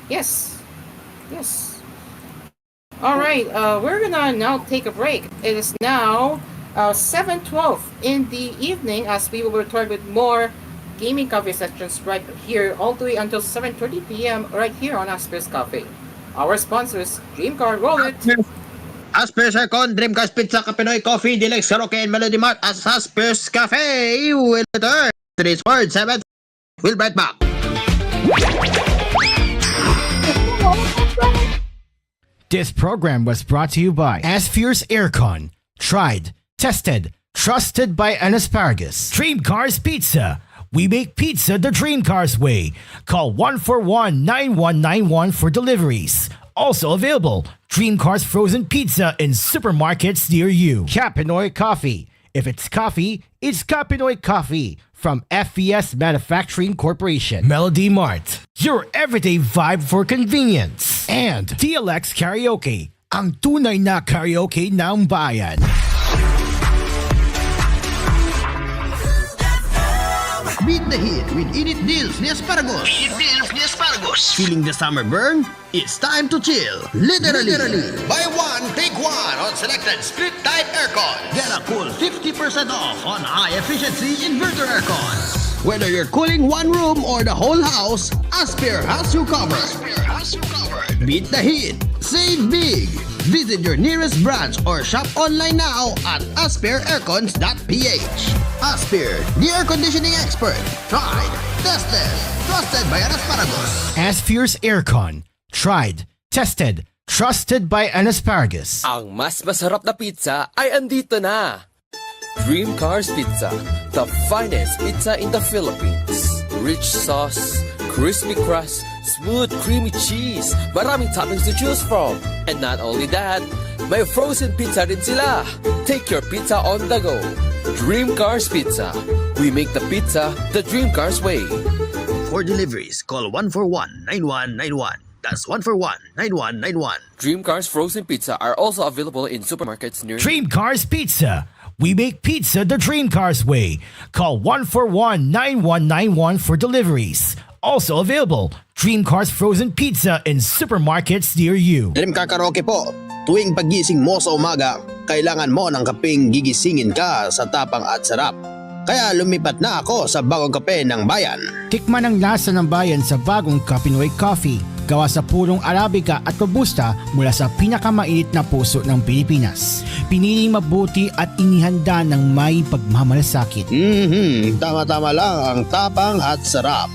Yes. Yes. All right, we're gonna now take a break. It is now 7:12 in the evening, as we will return with more gaming coffee sessions right here all the way until 7:30 p.m. right here on Asphere's Cafe. Our sponsors, Dreamcar, roll it. Asphere Second, Dreamcast Pizza, Kapinoy Coffee, Deluxe Karaoke, and Melody Mart as Asphere's Cafe will return to this word 7. We'll be right back. This program was brought to you by Asphere's Aircon. Tried, tested, trusted by an asparagus. Dream Cars Pizza. We make pizza the Dream Cars way. Call 141-9191 for deliveries. Also available, Dream Cars Frozen Pizza in supermarkets near you. Kapinoy Coffee. If it's coffee, it's Kapinoy Coffee from FES Manufacturing Corporation. Melody Mart, your everyday vibe for convenience. And DLX Karaoke, ang tunay na karaoke ng bayan. Beat the heat with Init Deals ni Asparagus. Feeling the summer burn? It's time to chill. Literally. Buy one, take one on selected split type aircon. Get a cool 50% off on high efficiency inverter aircons. Whether you're cooling one room or the whole house, Asphere has you covered. Beat the heat. Save big. Visit your nearest branch or shop online now at asphereaircons.ph. Asphere, the air conditioning expert. Tried, tested, trusted by an asparagus. Asphere's Aircon. Tried, tested, trusted by an asparagus. Ang mas masarap na pizza ay andito na. Dream Cars Pizza, the finest pizza in the Philippines. Rich sauce, crispy crust, smooth creamy cheese, maraming toppings to choose from. And not only that, may frozen pizza rin sila. Take your pizza on the go. Dream Cars Pizza. We make the pizza the Dream Cars way. For deliveries, call 141-9191. That's 141-9191. Dream Cars Frozen Pizza are also available in supermarkets near Dream Cars Pizza. We make pizza the Dream Cars way. Call 141-9191 for deliveries. Also available, Dream Cars Frozen Pizza in supermarkets near you. Dream Car Karaoke po. Tuwing pagising mo sa umaga, kailangan mo ng kapeng gigisingin ka sa tapang at sarap. Kaya lumipat na ako sa bagong kape ng bayan. Tikman ang lasa ng bayan sa bagong Kapinoy Coffee. gawa sa purong Arabica at Robusta mula sa pinakamainit na puso ng Pilipinas. Piniling mabuti at inihanda ng may pagmamalasakit. Tama-tama lang ang tapang at sarap.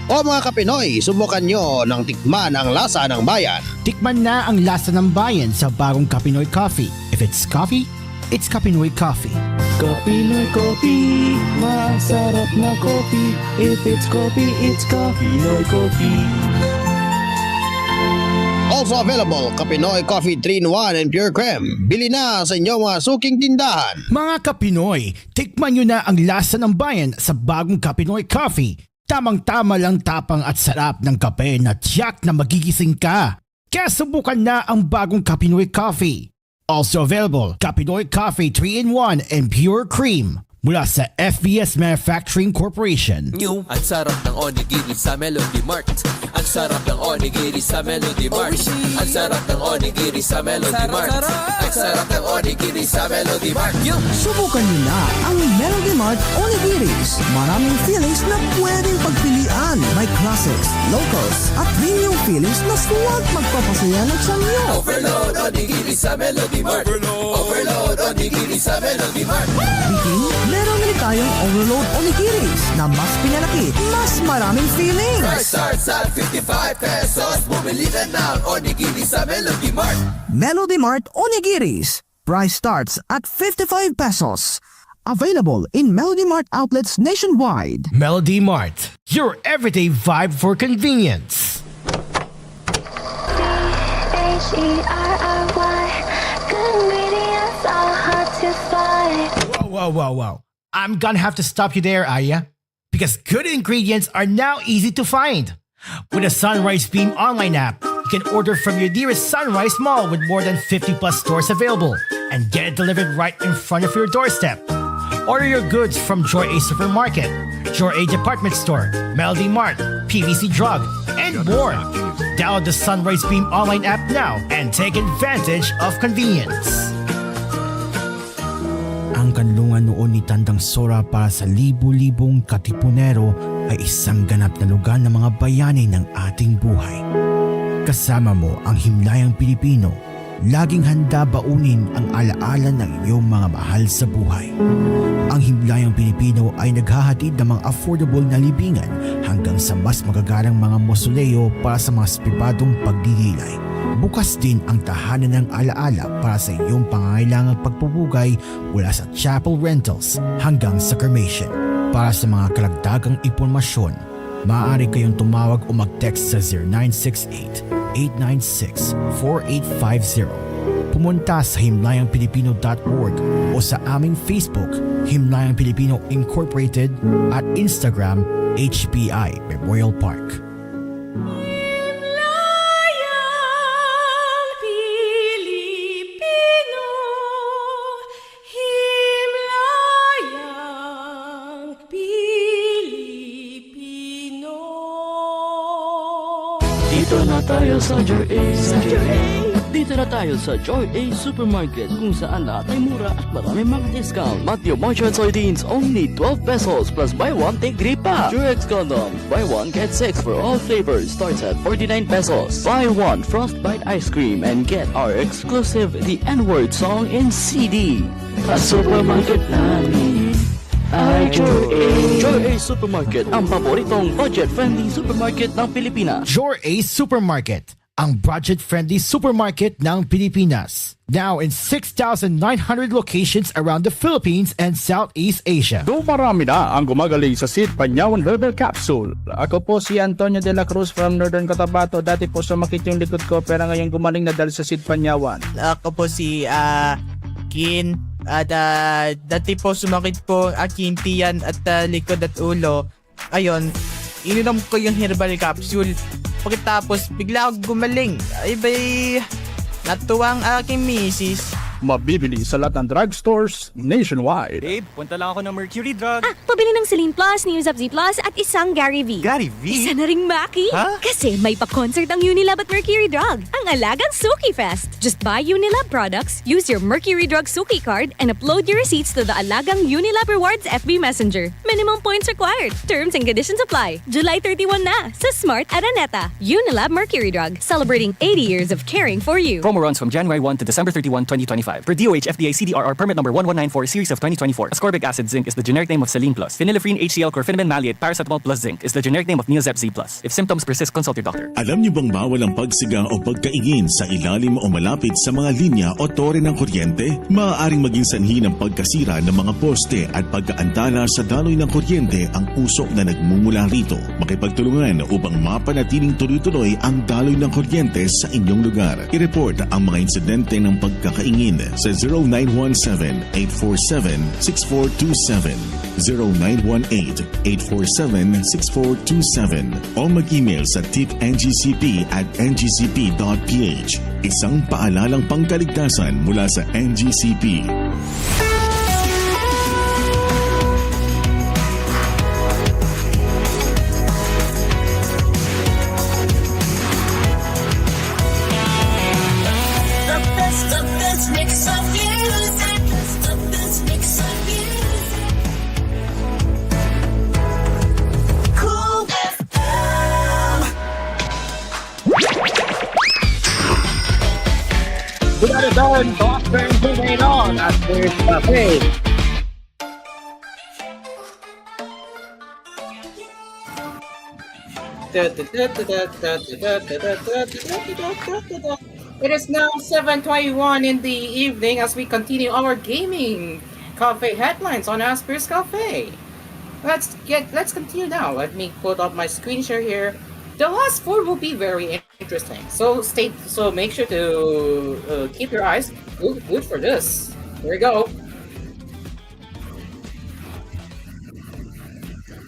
O mga kapinoy, subukan nyo ng tikman ang lasa ng bayan. Tikman na ang lasa ng bayan sa bagong Kapinoy Coffee. If it's coffee, it's Kapinoy Coffee. Kapinoy Coffee, masarap na coffee. If it's coffee, it's Kapinoy Coffee. Also available, Kapinoy Coffee 3-in-1 and Pure Creme. Bili na sa inyong mga suking tindahan. Mga Kapinoy, tikman nyo na ang lasa ng bayan sa bagong Kapinoy Coffee. Tamang-tama lang tapang at sarap ng kape na tiyak na magigising ka. Kaya subukan na ang bagong Kapinoy Coffee. Also available, Kapinoy Coffee 3-in-1 and Pure Cream mula sa FBS Manufacturing Corporation. New, ang sarap ng onigiri sa Melody Mart. Ang sarap ng onigiri sa Melody Mart. Ang sarap ng onigiri sa Melody Mart. Ang sarap ng onigiri sa Melody Mart. Subukan niyo na ang Melody Mart Onigiris. Maraming fillings na pwedeng pagpilian. May classics, locals, at premium fillings na suwag magpapasaya ng sanyo. Overload onigiri sa Melody Mart. Overload onigiri sa Melody Mart. Biking, meron rin tayong Overload Onigiris na mas pinalaki, mas maraming fillings. Price starts at 55 pesos. Bumili na ng onigiri sa Melody Mart. Melody Mart Onigiris. Price starts at 55 pesos. Available in Melody Mart outlets nationwide. Melody Mart, your everyday vibe for convenience. H-E-R-R-Y, good ingredients are hard to find. Whoa. I'm gonna have to stop you there, Aya. Because good ingredients are now easy to find. With a Sunrise Beam online app, you can order from your nearest Sunrise Mall with more than 50 plus stores available and get it delivered right in front of your doorstep. Order your goods from Joy A Supermarket, Joy A Department Store, Melody Mart, PVC Drug, and more. Download the Sunrise Beam online app now and take advantage of convenience. Ang kanlungan noon ni Tandang Sora para sa libu-libong katipunero ay isang ganap na lugar ng mga bayani ng ating buhay. Kasama mo ang himlayang Pilipino, laging handa baunin ang alaala ng iyong mga mahal sa buhay. Ang himlayang Pilipino ay naghahatid ng mga affordable na libingan hanggang sa mas magagarang mga mausoleo para sa mga pribadong pagdidilay. Bukas din ang tahanan ng alaala para sa iyong pangangailangang pagpupugay mula sa chapel rentals hanggang sa cremation. Para sa mga kalagdagang impormasyon, maaari kayong tumawag o mag-text sa 0968-896-4850. Pumunta sa himlayangpilipino.org o sa aming Facebook, Himlayang Pilipino Incorporated, at Instagram, HPI Memorial Park. Dito na tayo sa Joy A. Dito na tayo sa Joy A Supermarket kung saan lahat ay mura at marami mga discount. Matthew March and Soybeans only 12 pesos plus buy one take 3 pa. Durex condoms buy one get 6 for all flavors starts at 49 pesos. Buy one Frostbite ice cream and get our exclusive The N-Word song in CD. Sa supermarket namin ay Joy A. Joy A Supermarket, ang paboritong budget-friendly supermarket ng Pilipinas. Joy A Supermarket, ang budget-friendly supermarket ng Pilipinas. Now in 6,900 locations around the Philippines and Southeast Asia. Dumarami na ang gumagaling sa Sid Panyawan Herbal Capsule. Ako po si Antonio de la Cruz from Northern Cotabato. Dati po sumakit yung likod ko pero ngayon gumaling na dahil sa Sid Panyawan. Ako po si Kin. Dati po sumakit po aking tiyan at likod at ulo. Ayun, ininom ko yung herbal capsule. Pagkatapos bigla ako gumaling. Ay bay, natuwang aking misis. Mabibili sa lahat ng drugstores nationwide. Babe, punta lang ako ng Mercury Drug. Pabili ng Celine Plus, News of Z Plus at isang Gary V. Gary V? Isa na ring Maki. Ha? Kasi may pa-concert ang Unilab at Mercury Drug. Ang alagang Suki Fest. Just buy Unilab products, use your Mercury Drug Suki card, and upload your receipts to the alagang Unilab Rewards FB Messenger. minimum points required. Terms and conditions apply. July 31 na sa Smart Araneta. Unilab Mercury Drug, celebrating 80 years of caring for you. Promo runs from January 1 to December 31, 2025. Per DOH FDA CDRR permit number 1194 series of 2024. Ascorbic acid zinc is the generic name of Saline Plus. Phenylephrine HCl chlorpheniramine maleate paracetamol plus zinc is the generic name of Neozep Z Plus. If symptoms persist, consult your doctor. Alam niyo bang bawal ang pagsiga o pagkaingin sa ilalim o malapit sa mga linya o tore ng kuryente? Maaaring maging sanhi ng pagkasira ng mga poste at pagkaantala sa daloy ng kuryente ang usok na nagmumula rito. Makipagtulungan upang mapanatiling tuloy-tuloy ang daloy ng kuryente sa inyong lugar. I-report ang mga insidente ng pagkakaingin sa 0917-847-6427. 0918-847-6427 o mag-email sa tipngcp@ngcp.ph. Isang paalalang pangkaligtasan mula sa NGCP. The best mix of music. The best mix of music. Cool FM. We got it done. Talk and moving on. Asphere's Cafe. It is now 7:21 in the evening as we continue our gaming cafe headlines on Asphere's Cafe. Let's continue now. Let me put up my screen share here. The last four will be very interesting. So make sure to keep your eyes good for this. Here we go.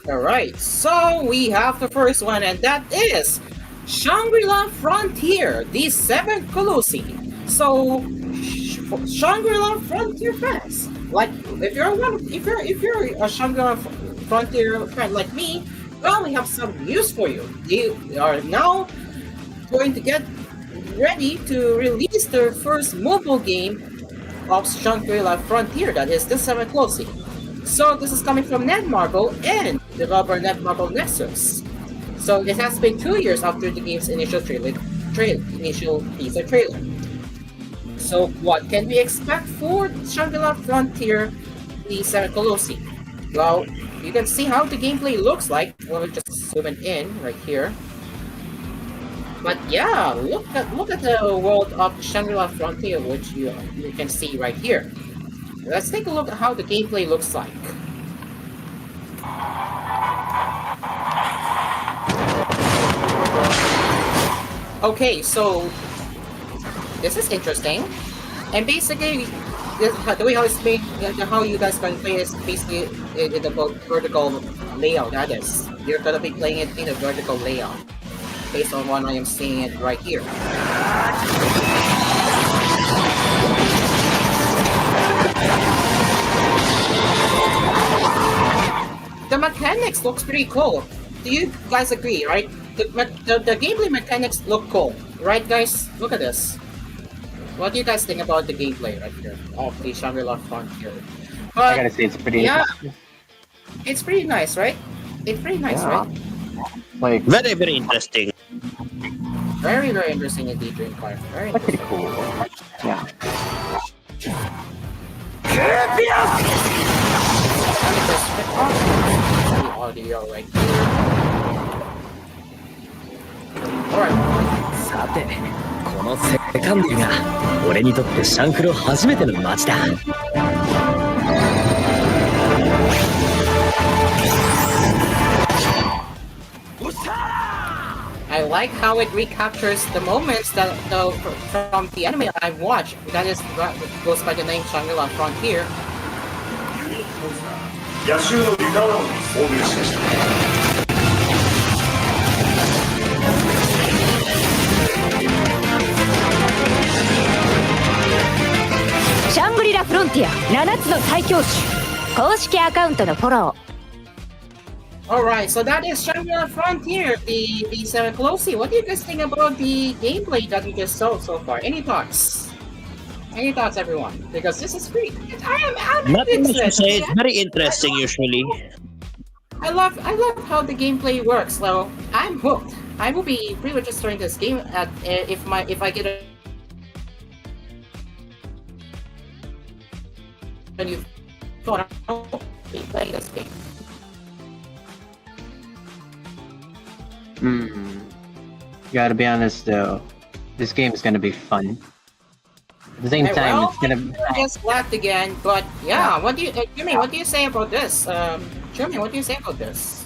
Alright, so we have the first one, and that is Shangri-La Frontier, the 7th Colossi. So Shangri-La Frontier fans, like if you're a Shangri-La Frontier fan like me, well, we have some news for you. They are now going to get ready to release their first mobile game of Shangri-La Frontier, that is the 7th Colossi. So this is coming from Netmarble and developer Netmarble Nexus. So it has been 2 years after the game's initial teaser trailer. So what can we expect for Shangri-La Frontier, the 7th Colossi? Well, you can see how the gameplay looks like. We'll just zoom it in right here. But yeah, look at the world of Shangri-La Frontier, which you can see right here. Let's take a look at how the gameplay looks like. Okay, so this is interesting, and basically, the way how you guys can play is basically in the vertical layout. That is, you're gonna be playing it in a vertical layout, based on what I am seeing it right here. The mechanics looks pretty cool. Do you guys agree, right? The gameplay mechanics look cool, right, guys? Look at this. What do you guys think about the gameplay right here of the Shangri-La Frontier? I gotta say, it's pretty. Yeah, it's pretty nice, right? It's pretty nice, Yeah. right? Like Very, very interesting. Very, very interesting indeed, Dreamfire. Very that's pretty interesting. cool. Yeah. Let me just pick up the audio right here. Alright. さて、このセカンディが俺にとってシャンクロ初めての街だ。I like how it recaptures the moments that from the anime I've watched. That goes by the name Shangri-La Frontier. 野襲のリターンを遭遇しました。シャングリラフロンティア7つの最強種公式アカウントのフォロー。 Alright, so that is Shangri-La Frontier, the 7th Colossi. What do you guys think about the gameplay that we just saw so far? Any thoughts? Any thoughts, everyone? Because this is pretty. I'm Nothing much to interested. say. It's very interesting usually. I love how the gameplay works. So I'm hooked. I will be pre-registering this game at if I get a new phone. I'll be playing this game. Gotta be honest though, this game is gonna be fun. At the same Okay, time, well, it's gonna. I just left again, but yeah. What do you, Jimmy? What do you say about this? Jimmy, what do you say about this?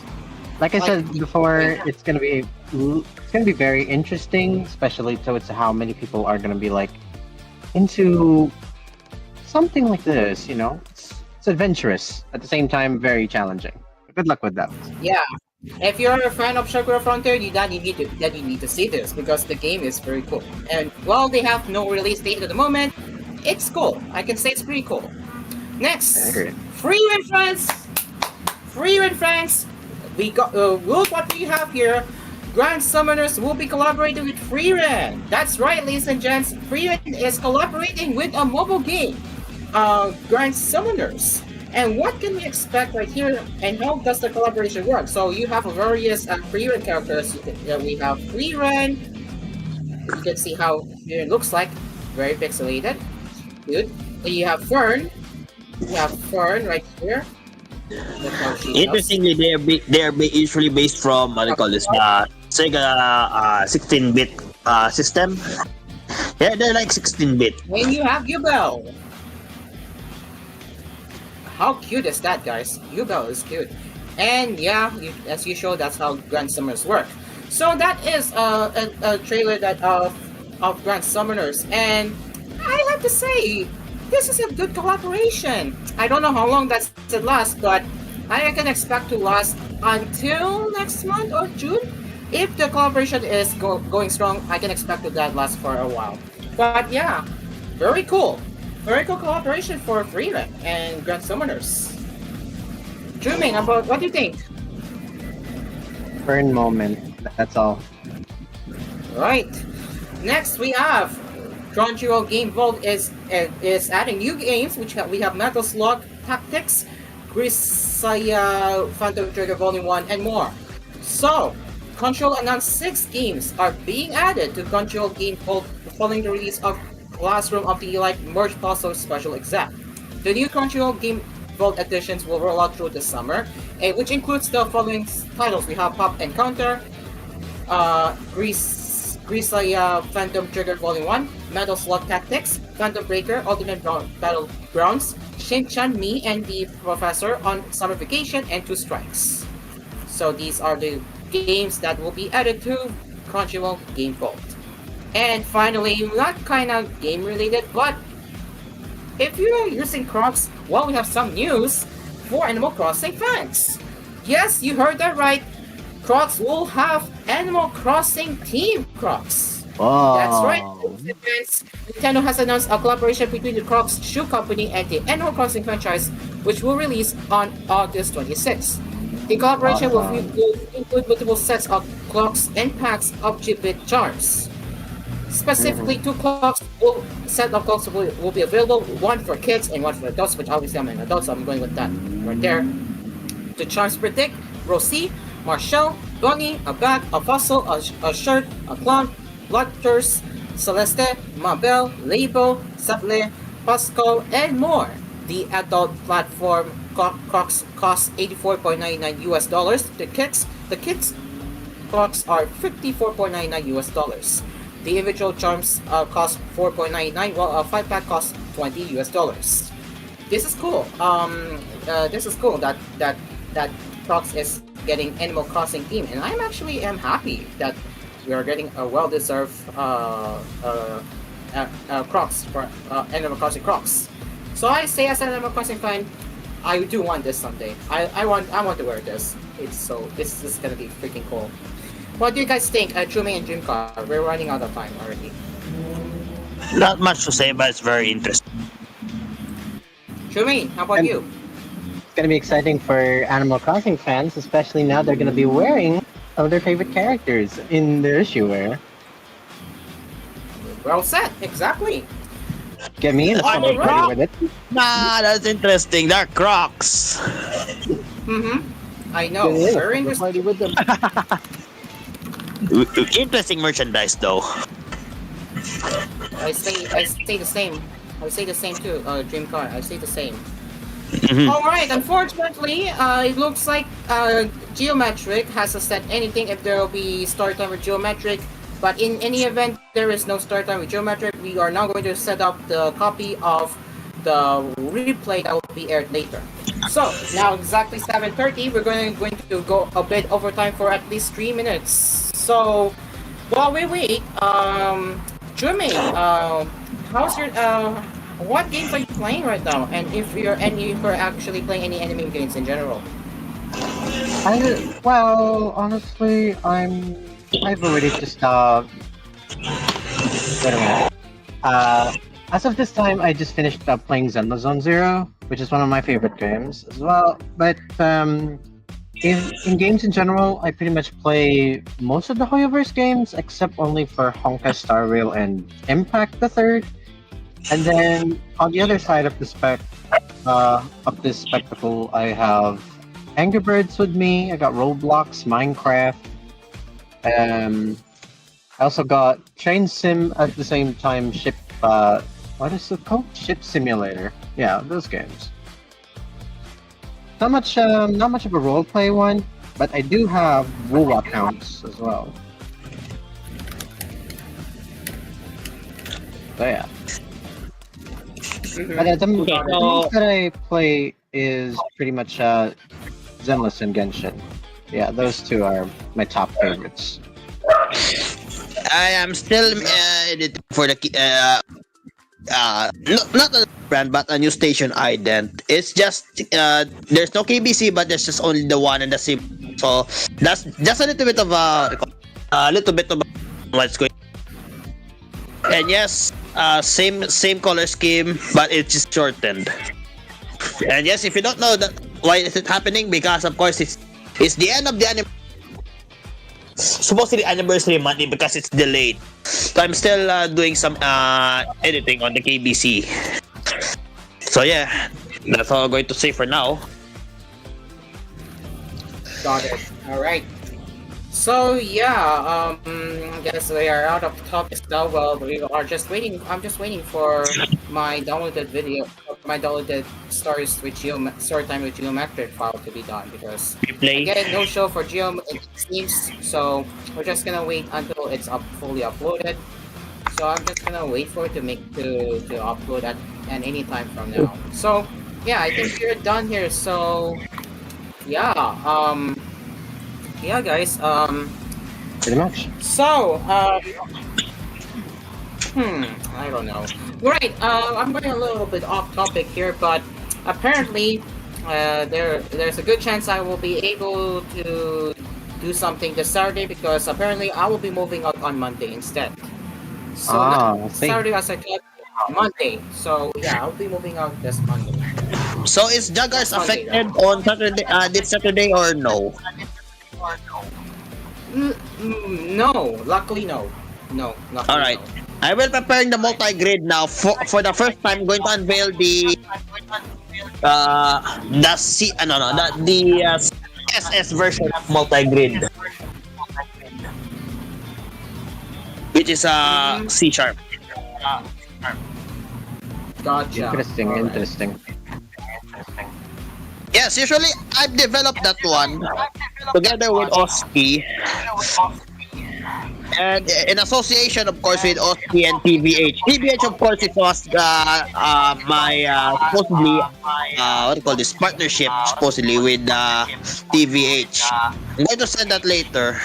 Like I said before, it's gonna be very interesting, especially towards how many people are gonna be like into something like this. You know, it's adventurous at the same time, very challenging. Good luck with that. Yeah. If you're a fan of Sakura Frontier, you need to see this because the game is very cool. And while they have no release date at the moment, it's cool. I can say it's pretty cool. Next, Freeman friends, Freeman friends. We got look what we have here. Grand Summoners will be collaborating with Freeman. That's right, ladies and gents. Freeman is collaborating with a mobile game, Grand Summoners. And what can we expect right here? And how does the collaboration work? So you have various Freeran characters. We have Freeran. You can see how Freeran looks like. Very pixelated. Good. Then you have Fern. You have Fern right here. That's how she looks. Interestingly, they are usually based from what do you call this? Sega 16-bit system. Yeah, they're like 16-bit. Then you have Yubel. How cute is that, guys? Yubel is cute. And yeah, as usual, that's how Grand Summoners work. So that is a trailer that of Grand Summoners, and I have to say, this is a good collaboration. I don't know how long that should last, but I can expect to last until next month or June. If the collaboration is going strong, I can expect that last for a while. But yeah, very cool. Very cool collaboration for Freeman and Grand Summoners. Jumin, about what do you think? Burn moment. That's all. Right. Next we have Crunchyroll Game Vault is adding new games, which we have Metal Slug Tactics, Grisaya Phantom Trigger Volume 1, and more. So, Crunchyroll announced 6 games are being added to Crunchyroll Game Vault following the release of Classroom of the Elite Merge Puzzle Special Exam. The new Crunchyroll Game Vault editions will roll out through the summer, which includes the following titles. We have Pop Encounter, Grisaya Phantom Trigger Volume 1, Metal Slug Tactics, Phantom Breaker, Ultimate Battlegrounds, Shin-chan, Me, and the Professor on Summer Vacation, and Two Strikes. So these are the games that will be added to Crunchyroll Game Vault. And finally, not kind of game related, but if you're using Crocs, well, we have some news for Animal Crossing fans. Yes, you heard that right. Crocs will have Animal Crossing Team Crocs. Oh. That's right. Nintendo has announced a collaboration between the Crocs shoe company and the Animal Crossing franchise, which will release on August 26. The collaboration will include multiple sets of clocks and packs of Chip-It charms. Specifically, 2 set of clocks will be available, one for kids and one for adults, which obviously I'm an adult, so I'm going with that right there. The charms predict Rosie, Marshall, Bunny, a bag, a fossil, a shirt, a clown, Bloodthirst, Celeste, Mabel, Label, Saple, Pascal, and more. The adult platform Crocs costs $84.99 US. The kids Crocs are $54.99 US. The individual charms cost $4.99, while a 5-pack costs $20 US. This is cool. This is cool that Crocs is getting Animal Crossing theme, and I'm actually happy that we are getting a well-deserved Crocs for Animal Crossing Crocs. So I say, as an Animal Crossing fan, I do want this someday. I want to wear this. This is gonna be freaking cool. What do you guys think, Chumi and Dreamcar? We're running out of time already. Not much to say, but it's very interesting. Chumi, how about you? It's gonna be exciting for Animal Crossing fans, especially now they're gonna be wearing of their favorite characters in their issue wear. Well said, exactly. Get me in with it. Nah, that's interesting. They're Crocs. Mm-hmm. I know. Yeah, Very we'll interesting. party with them. Interesting merchandise though. I say the same. I say the same too. Dream car. I say the same. Mhm. All right. Unfortunately, it looks like Geometric hasn't said anything if there will be start time with Geometric. But in any event, there is no start time with Geometric. We are now going to set up the copy of the replay that will be aired later. So now exactly 7:30. We're going to go a bit overtime for at least 3 minutes. So while we wait, Jumi, how's your what games are you playing right now? And if you're actually playing any anime games in general? Well, honestly, I've already just wait a minute. As of this time, I just finished playing Zone Zero, which is one of my favorite games as well. But in games in general, I pretty much play most of the Hoyoverse games, except only for Honkai Star Rail and Impact the Third. And then on the other side of of this spectacle, I have Angry Birds with me. I got Roblox, Minecraft. I also got Train Sim at the same time. What is it called? Ship Simulator. Yeah, those games. Not much of a roleplay one, but I do have WoW accounts as well. So yeah. But the most that I play is pretty much Zenless and Genshin. Yeah, those two are my top favorites. I am still editing for the not a brand but a new station ident. It's just there's no KBC but there's just only the one and the sim. So that's just a little bit of what's going. And yes, same color scheme but it's just shortened. And yes, if you don't know that why is it happening, because of course it's the end of the anime. Supposedly anniversary month because it's delayed. So I'm still doing some editing on the KBC. So yeah, that's all I'm going to say for now. Got it. All right. So yeah, I guess we are out of topics now. Well, we are just waiting. I'm just waiting for my downloaded story time with Geometric file to be done because again, no show for Geo it seems. So we're just gonna wait until it's fully uploaded. So I'm just gonna wait for it to upload at any time from now. So yeah, I think we're done here. So yeah, yeah, guys. Pretty much. So, I don't know. Right. I'm going a little bit off topic here, but apparently, there's a good chance I will be able to do something this Saturday because apparently I will be moving out on Monday instead. So not Saturday as I thought, Monday. So yeah, I'll be moving out this Monday. So is Jaggers affected on Saturday, this Saturday or no? No, luckily no. No, luckily All right. no. I will preparing the multi-grid now. For the first time, I'm going to unveil the SS version of multi-grid, which is C#. Gotcha. Interesting. Yes, usually I've developed that one together with Oski. And in association, of course, with Oski and TVH. TVH, of course, it was my supposedly what do you call this partnership supposedly with TVH. I'm going to send that later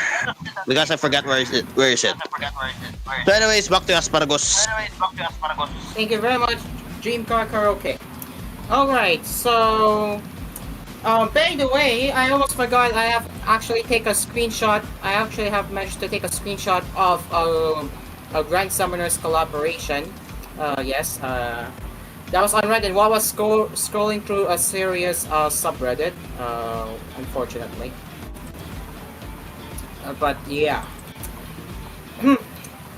because I forgot where is it. So, anyways, back to Asparagus. Thank you very much, Dream Car Karaoke. All right, so. By the way, I almost forgot. I have actually taken a screenshot. I actually have managed to take a screenshot of a Grand Summoners collaboration. Yes. That was on Reddit while I was scrolling through a serious subreddit. Unfortunately. But yeah.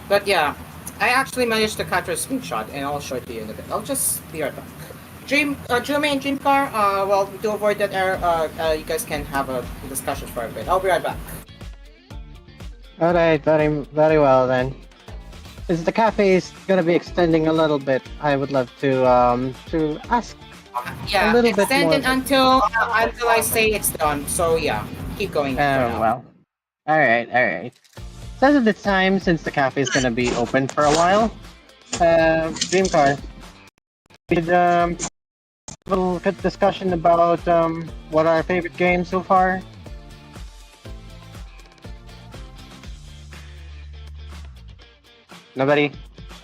But yeah, I actually managed to capture a screenshot, and I'll show it to you in a bit. I'll just be right back. Jume and Dream Car. Well, to avoid that error, you guys can have a discussion for a bit. I'll be right back. All right, very well then. Since the cafe is gonna be extending a little bit, I would love to ask a Yeah, little bit extend more. it until I say it's done. So yeah, keep going for now. Well, all right, all right. So as of the time, since the cafe is gonna be open for a while, Dreamcar, we should have a little good discussion about what our favorite games so far. Nobody?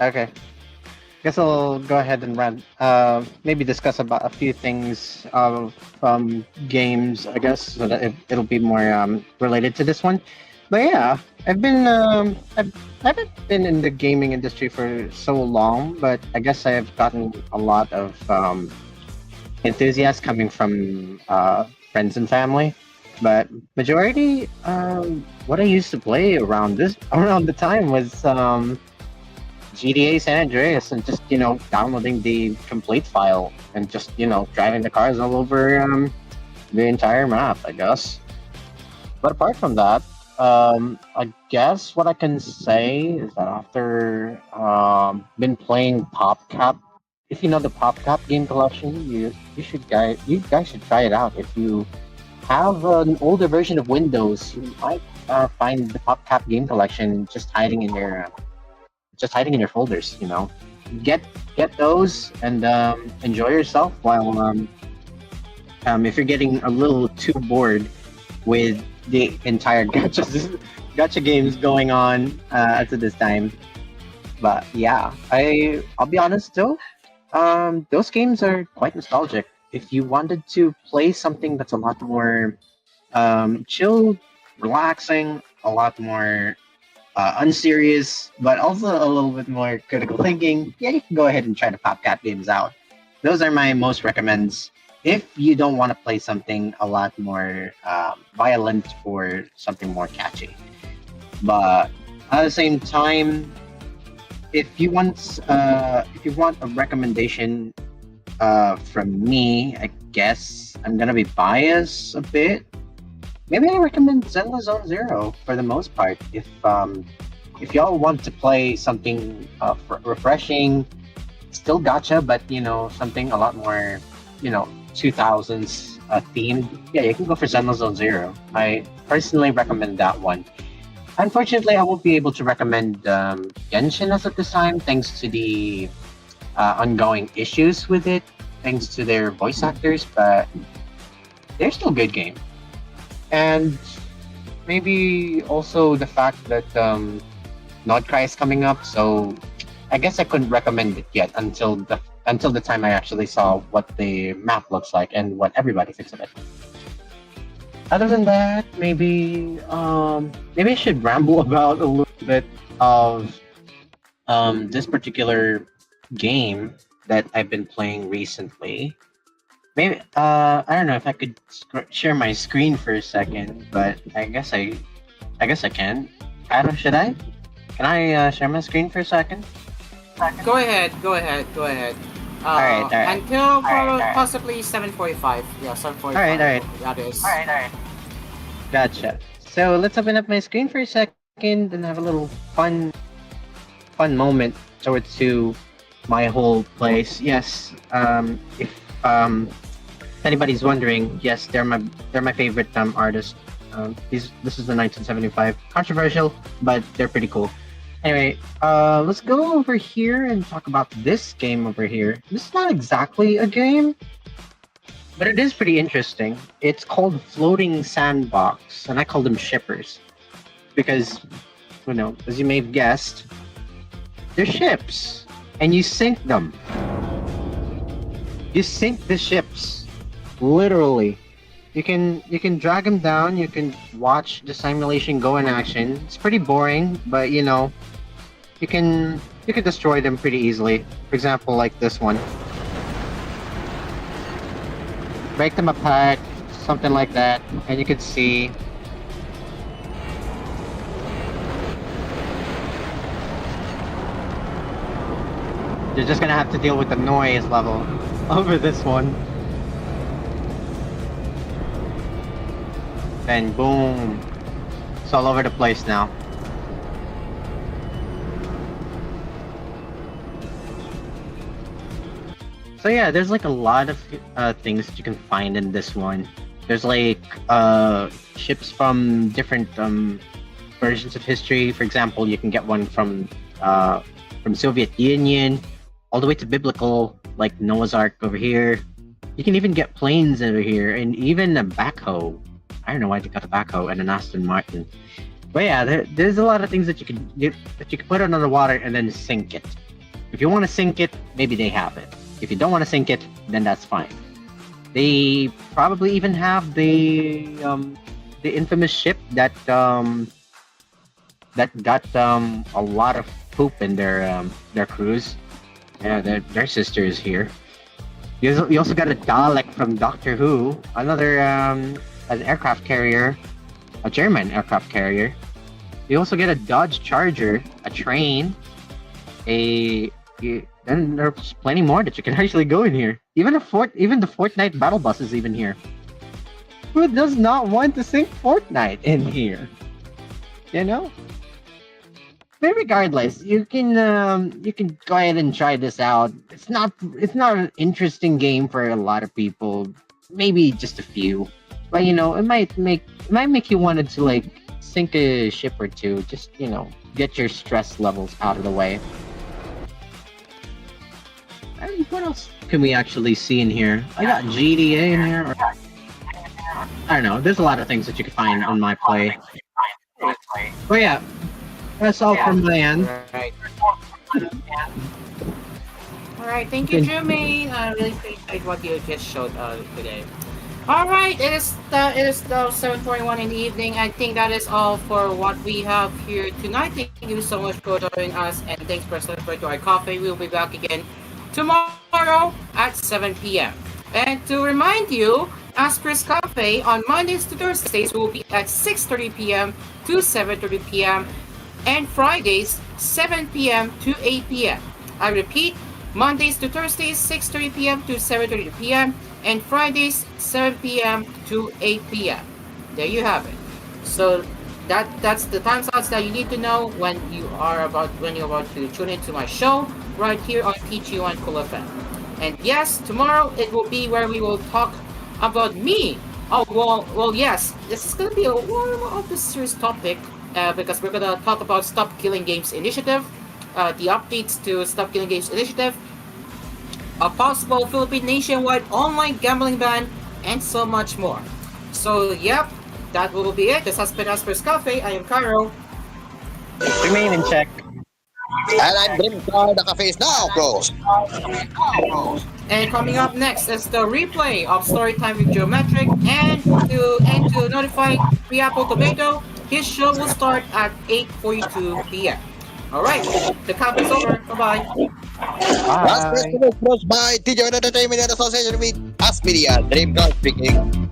Okay. Guess I'll go ahead and run. Maybe discuss about a few things of games, I guess, so that it'll be more related to this one. But yeah, I haven't been in the gaming industry for so long, but I guess I have gotten a lot of enthusiasm coming from friends and family. But majority, what I used to play around the time was GTA San Andreas, and just downloading the complete file and just driving the cars all over the entire map, I guess. But apart from that, I guess what I can say is that after been playing PopCap, if you know the PopCap game collection, you guys should try it out. If you have an older version of Windows, you might find the PopCap game collection just hiding in your folders. Get those and enjoy yourself while if you're getting a little too bored with the entire gacha games going on at this time. But yeah, I'll be honest though, those games are quite nostalgic. If you wanted to play something that's a lot more chill, relaxing, a lot more unserious, but also a little bit more critical thinking, yeah, you can go ahead and try the PopCat games out. Those are my most recommends. If you don't want to play something a lot more violent or something more catchy, but at the same time, if you want a recommendation from me, I guess I'm gonna be biased a bit. Maybe I recommend Zelda Zone Zero for the most part. If y'all want to play something refreshing, still gacha, but something a lot more 2000s themed, yeah, you can go for Zelda Zone Zero. I personally recommend that one. Unfortunately, I won't be able to recommend Genshin as of this time, thanks to the ongoing issues with it, thanks to their voice actors, but they're still good game. And maybe also the fact that Nodcry is coming up, so I guess I couldn't recommend it yet until the time I actually saw what the map looks like and what everybody thinks of it. Other than that, maybe I should ramble about a little bit of this particular game that I've been playing recently. Maybe I don't know if I could share my screen for a second, but I guess I can. Adam, should I? Can I share my screen for a second? Go ahead. All right. Until possibly 7:45. Yeah, 7:45. All right. That is. Gotcha. So let's open up my screen for a second and have a little fun moment towards to my whole place. Yes. If anybody's wondering, yes, they're my favorite artist. This is the 1975. Controversial, but they're pretty cool. Anyway, let's go over here and talk about this game over here. This is not exactly a game, but it is pretty interesting. It's called Floating Sandbox, and I call them shippers because, as you may have guessed, they're ships, and you sink them. You sink the ships, literally. You can drag them down. You can watch the simulation go in action. It's pretty boring, but you can destroy them pretty easily. For example, like this one. Break them apart, something like that, and you can see. You're just gonna have to deal with the noise level over this one. Then boom. It's all over the place now. So yeah, there's like a lot of things that you can find in this one. There's like ships from different versions of history. For example, you can get one from Soviet Union, all the way to biblical, like Noah's Ark over here. You can even get planes over here, and even a backhoe. I don't know why they got a backhoe and an Aston Martin. But yeah, there's a lot of things that you can put it on the water and then sink it. If you want to sink it, maybe they have it. If you don't want to sink it, then that's fine. They probably even have the infamous ship that got a lot of poop in their cruise. Yeah, their sister is here. You also got a Dalek from Doctor Who, another an aircraft carrier, a German aircraft carrier. You also get a Dodge Charger, a train, and there's plenty more that you can actually go in here. Even the Fortnite battle bus is even here. Who does not want to sink Fortnite in here? You know? But regardless, you can go ahead and try this out. It's not an interesting game for a lot of people. Maybe just a few. But you know, it might make you want to like sink a ship or two. Just, you know, get your stress levels out of the way. And what else can we actually see in here? I got GTA in here. I don't know. There's a lot of things that you can find on my play. But yeah, that's all from my end. Alright, thank you, Jermaine. I really appreciate what you just showed today. Alright, it is 7:41 in the evening. I think that is all for what we have here tonight. Thank you so much for joining us, and thanks for celebrating our coffee. We'll be back again tomorrow at 7 p.m. And to remind you, Asphere's Cafe on Mondays to Thursdays will be at 6:30 p.m. to 7:30 p.m. and Fridays 7 p.m. to 8 p.m. I repeat, Mondays to Thursdays 6:30 p.m. to 7:30 p.m. and Fridays 7 p.m. to 8 p.m. There you have it. So that's the time slots that you need to know when you're about to tune into my show right here on TG1 Cool FM. And yes, tomorrow it will be where we will talk about me. Oh well, yes. This is gonna be a more of a serious topic because we're gonna talk about Stop Killing Games Initiative, the updates to Stop Killing Games Initiative, a possible Philippine nationwide online gambling ban, and so much more. So yep, that will be it. This has been Asphere's Cafe. I am Cairo. Remain in check. And I'm Dream Car. The cafe is now closed. And coming up next is the replay of Storytime with Geometric, and to notify Apple Tomato, his show will start at 8:42 p.m. Alright, the count is over. Bye-bye. Last question was brought by TJ Entertainment and Association with AspMedia. Dream Car speaking.